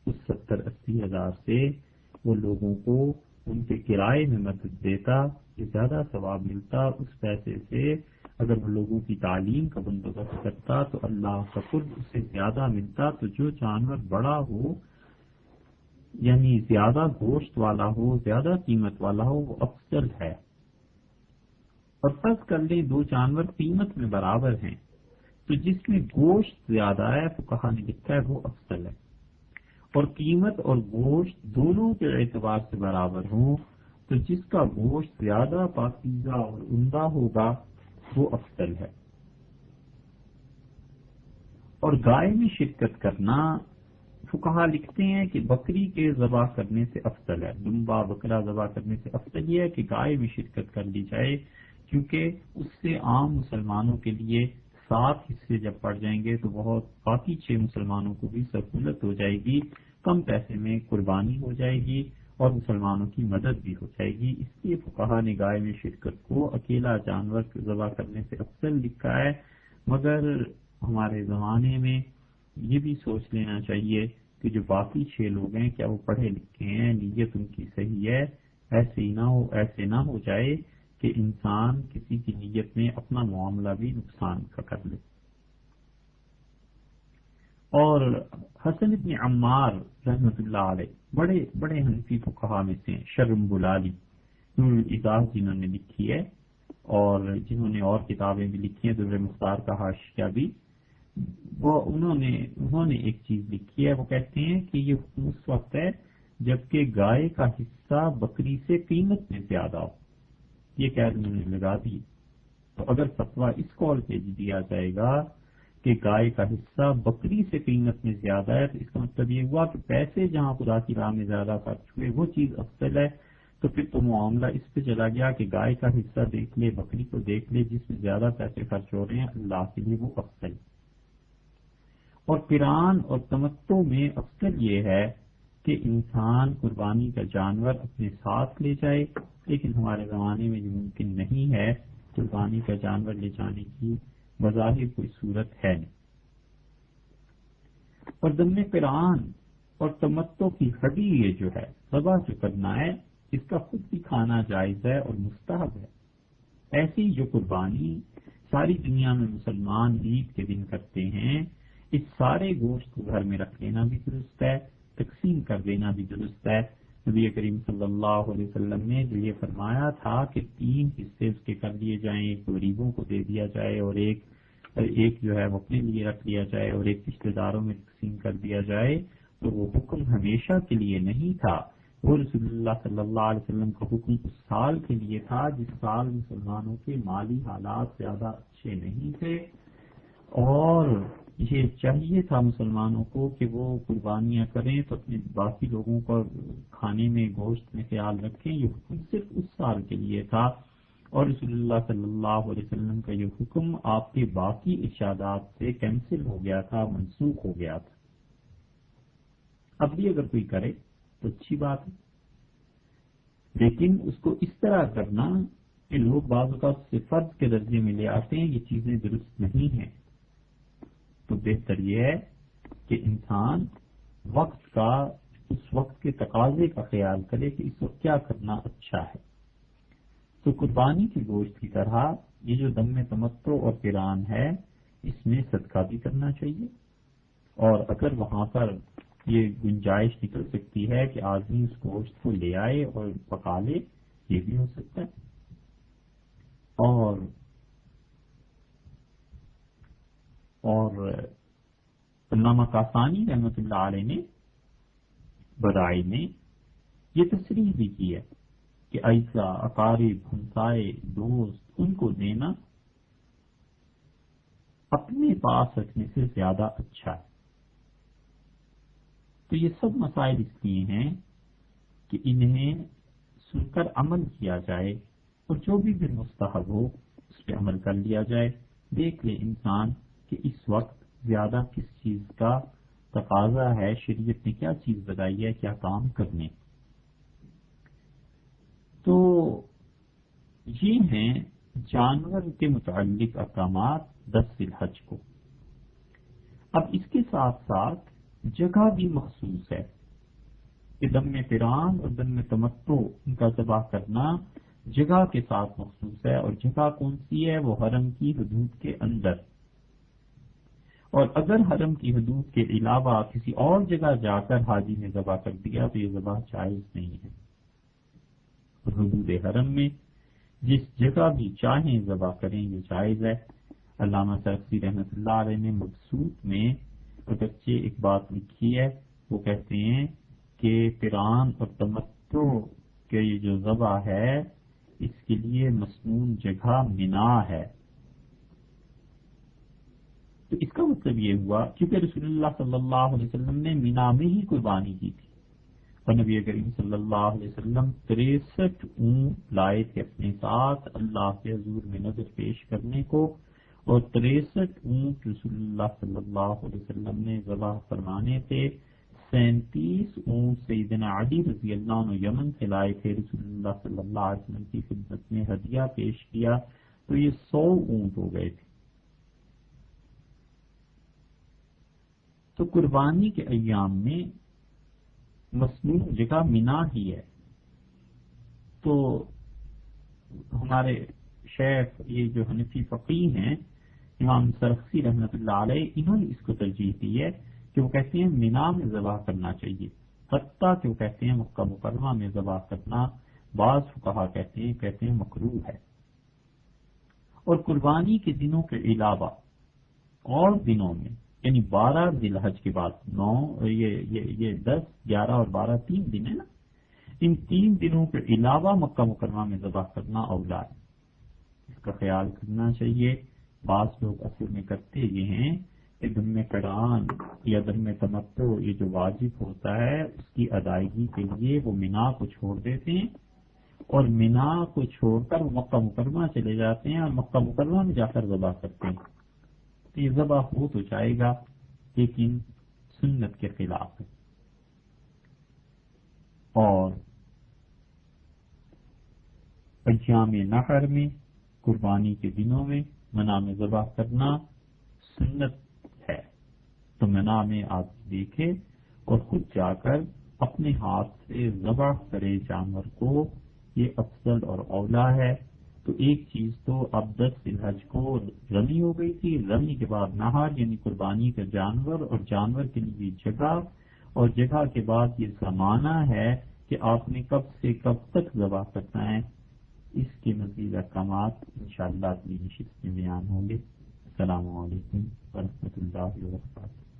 اس 70-80 ہزار سے وہ لوگوں کو ان کے کرائے میں مدد دیتا، یہ زیادہ ثواب ملتا۔ اس پیسے سے اگر وہ لوگوں کی تعلیم کا بندوبست کرتا تو اللہ کا قرب اسے زیادہ ملتا۔ تو جو جانور بڑا ہو یعنی زیادہ گوشت والا ہو، زیادہ قیمت والا ہو، وہ افضل ہے۔ اور فرض کر لیں 2 جانور قیمت میں برابر ہیں تو جس میں گوشت زیادہ ہے فقہا نے لکھا ہے وہ افضل ہے، اور قیمت اور گوشت دونوں کے اعتبار سے برابر ہوں تو جس کا گوشت زیادہ پاکیزہ اور عمدہ ہوگا وہ افضل ہے۔ اور گائے میں شرکت کرنا فقہا لکھتے ہیں کہ بکری کے ذبح کرنے سے افضل ہے، دمبا بکرا ذبح کرنے سے افضل یہ ہے کہ گائے میں شرکت کر لی جائے، کیونکہ اس سے عام مسلمانوں کے لیے 7 حصے جب پڑ جائیں گے تو بہت باقی 6 مسلمانوں کو بھی سہولت ہو جائے گی، کم پیسے میں قربانی ہو جائے گی اور مسلمانوں کی مدد بھی ہو جائے گی۔ اس لیے فقہا نے گائے میں شرکت کو اکیلا جانور ذبح کرنے سے افضل لکھا ہے، مگر ہمارے زمانے میں یہ بھی سوچ لینا چاہیے کہ جو باقی 6 لوگ ہیں کیا وہ پڑھے لکھے ہیں، نیت ان کی صحیح ہے، ایسے نہ ہو جائے کہ انسان کسی کی نیت میں اپنا معاملہ بھی نقصان کا کر لے۔ اور حسن بن عمار رحمۃ اللہ علیہ بڑے حنفی فقہا میں سے شرم بلالی نور الایضاح جنہوں نے لکھی ہے اور جنہوں نے اور کتابیں بھی لکھی ہیں، در مختار کا حاشیہ بھی، انہوں نے ایک چیز لکھی ہے، وہ کہتے ہیں کہ یہ حکم اس وقت ہے جبکہ گائے کا حصہ بکری سے قیمت میں زیادہ ہو، یہ قید انہوں نے لگا دی۔ تو اگر فتویٰ اس قول پہ دیا جائے گا کہ گائے کا حصہ بکری سے قیمت میں زیادہ ہے تو اس کا مطلب یہ ہوا کہ پیسے جہاں خدا کی راہ میں زیادہ خرچ ہوئے وہ چیز افضل ہے، تو پھر تو معاملہ اس پہ چلا گیا کہ گائے کا حصہ دیکھ لے، بکری کو دیکھ لے، جس میں زیادہ پیسے خرچ ہو رہے ہیں اللہ کے لیے وہ افضل۔ اور قران اور تمتع میں افضل یہ ہے کہ انسان قربانی کا جانور اپنے ساتھ لے جائے، لیکن ہمارے زمانے میں یہ ممکن نہیں ہے، قربانی کا جانور لے جانے کی بظاہر کوئی صورت ہے نہیں۔ اور ضمن قران اور تمتع کی ہڈی یہ جو ہے ذبح جو کرنا ہے اس کا خود بھی کھانا جائز ہے اور مستحب ہے۔ ایسی جو قربانی ساری دنیا میں مسلمان عید کے دن کرتے ہیں، اس سارے گوشت کو گھر میں رکھ لینا بھی درست ہے، تقسیم کر دینا بھی درست ہے۔ نبی کریم صلی اللہ علیہ وسلم نے جو یہ فرمایا تھا کہ 3 حصے اس کے کر لیے جائیں، ایک غریبوں کو دے دیا جائے اور ایک جو ہے وہ اپنے لیے رکھ لیا جائے اور ایک رشتے داروں میں تقسیم کر دیا جائے، تو وہ حکم ہمیشہ کے لیے نہیں تھا، وہ رسول اللہ صلی اللہ علیہ وسلم کا حکم اس سال کے لیے تھا جس سال مسلمانوں کے مالی حالات زیادہ اچھے نہیں تھے، اور یہ چاہیے تھا مسلمانوں کو کہ وہ قربانیاں کریں تو اپنے باقی لوگوں کو کھانے میں گوشت میں خیال رکھیں۔ یہ حکم صرف اس سال کے لیے تھا، اور رسول اللہ صلی اللہ علیہ وسلم کا یہ حکم آپ کے باقی ارشادات سے کینسل ہو گیا تھا، منسوخ ہو گیا تھا۔ اب بھی اگر کوئی کرے تو اچھی بات ہے، لیکن اس کو اس طرح کرنا کہ لوگ بعض اوقات سے فرض کے درجے میں لے آتے ہیں، یہ چیزیں درست نہیں ہیں۔ تو بہتر یہ ہے کہ انسان وقت کا، اس وقت کے تقاضے کا خیال کرے کہ اس وقت کیا کرنا اچھا ہے۔ تو قربانی کے گوشت کی طرح یہ جو دم تمتع اور قران ہے، اس میں صدقہ بھی کرنا چاہیے، اور اگر وہاں پر یہ گنجائش نکل سکتی ہے کہ آدمی اس گوشت کو لے آئے اور پکا لے، یہ بھی ہو سکتا ہے۔ اور علامہ کاسانی رحمۃ اللہ علیہ نے بدائی میں یہ تصریح بھی کی ہے کہ ایسا اقارب، ہمسائے، دوست، ان کو دینا اپنے پاس رکھنے سے زیادہ اچھا ہے۔ تو یہ سب مسائل اس لیے ہیں کہ انہیں سن کر عمل کیا جائے، اور جو بھی پھر مستحب ہو اس پہ عمل کر لیا جائے۔ دیکھ لے انسان کہ اس وقت زیادہ کس چیز کا تقاضا ہے، شریعت نے کیا چیز بتائی ہے، کیا کام کرنے۔ تو یہ ہیں جانور کے متعلق احکامات 10 ذی الحج کو۔ اب اس کے ساتھ ساتھ جگہ بھی مخصوص ہے کہ دم قران اور دم تمتع ان کا ذبح کرنا جگہ کے ساتھ مخصوص ہے، اور جگہ کون سی ہے؟ وہ حرم کی حدود کے اندر۔ اور اگر حرم کی حدود کے علاوہ کسی اور جگہ جا کر حاجی نے ذبح کر دیا تو یہ ذبح جائز نہیں ہے۔ حدود حرم میں جس جگہ بھی چاہیں ذبح کریں یہ جائز ہے۔ علامہ سرخسی رحمۃ اللہ علیہ نے مبسوط میں اگرچہ ایک بات لکھی ہے، وہ کہتے ہیں کہ قران اور تمتع کے یہ جو ذبح ہے اس کے لیے مسنون جگہ منا ہے۔ تو اس کا مطلب یہ ہوا کیونکہ رسول اللہ صلی اللہ علیہ وسلم نے منا میں ہی قربانی کی تھی، اور نبی کریم صلی اللہ علیہ وسلم 63 اونٹ لائے تھے اپنے ساتھ اللہ کے حضور میں نظر پیش کرنے کو، اور 63 اونٹ رسول اللہ صلی اللہ علیہ وسلم نے ذبح فرمانے تھے۔ 37 اونٹ سیدنا علی رضی اللہ عنہ یمن سے لائے تھے، رسول اللہ صلی اللہ علیہ وسلم کی خدمت میں ہدیہ پیش کیا، تو یہ 100 اونٹ ہو گئے تھے۔ تو قربانی کے ایام میں مسنون جگہ منا ہی ہے۔ تو ہمارے شیخ یہ جو حنفی فقیہ ہیں امام سرخسی رحمۃ اللہ علیہ، انہوں نے اس کو ترجیح دی ہے کہ وہ کہتے ہیں منا میں ذبح کرنا چاہیے، حتیٰ کہ وہ کہتے ہیں مکہ مکرمہ میں ذبح کرنا بعض فقہا کہتے ہیں مکروہ ہے۔ اور قربانی کے دنوں کے علاوہ اور دنوں میں یعنی 12 ذی الحج کے بعد 9 یہ 10 11 اور 12 3 دن ہے نا، ان 3 دنوں کے علاوہ مکہ مکرمہ میں ذبح کرنا اولا ہے، اس کا خیال کرنا چاہیے۔ بعض لوگ اصل میں کرتے یہ ہیں کہ دم قران یا دم تمتع یہ جو واجب ہوتا ہے اس کی ادائیگی کے لیے وہ منا کو چھوڑ دیتے ہیں، اور منا کو چھوڑ کر مکہ مکرمہ چلے جاتے ہیں اور مکہ مکرمہ میں جا کر ذبح کرتے ہیں۔ تو یہ ذبح ہو تو جائے گا لیکن سنت کے خلاف ہے۔ اور ایام نحر میں قربانی کے دنوں میں منا میں ذبح کرنا سنت ہے، تو منا میں آپ دیکھے اور خود جا کر اپنے ہاتھ سے ذبح کرے جانور کو، یہ افضل اور اولا ہے۔ تو ایک چیز تو اب 10 ذی الحج کو رمی ہو گئی تھی، رمی کے بعد نہر یعنی قربانی کا جانور، اور جانور کے لیے جگہ، اور جگہ کے بعد یہ زمانہ ہے کہ آپ نے کب سے کب تک ذبح کرنا ہے۔ اس کے مزید احکامات انشاءاللہ اگلی نشست میں بیان ہوں گے۔ السلام علیکم ورحمۃ اللہ وبرکاتہ۔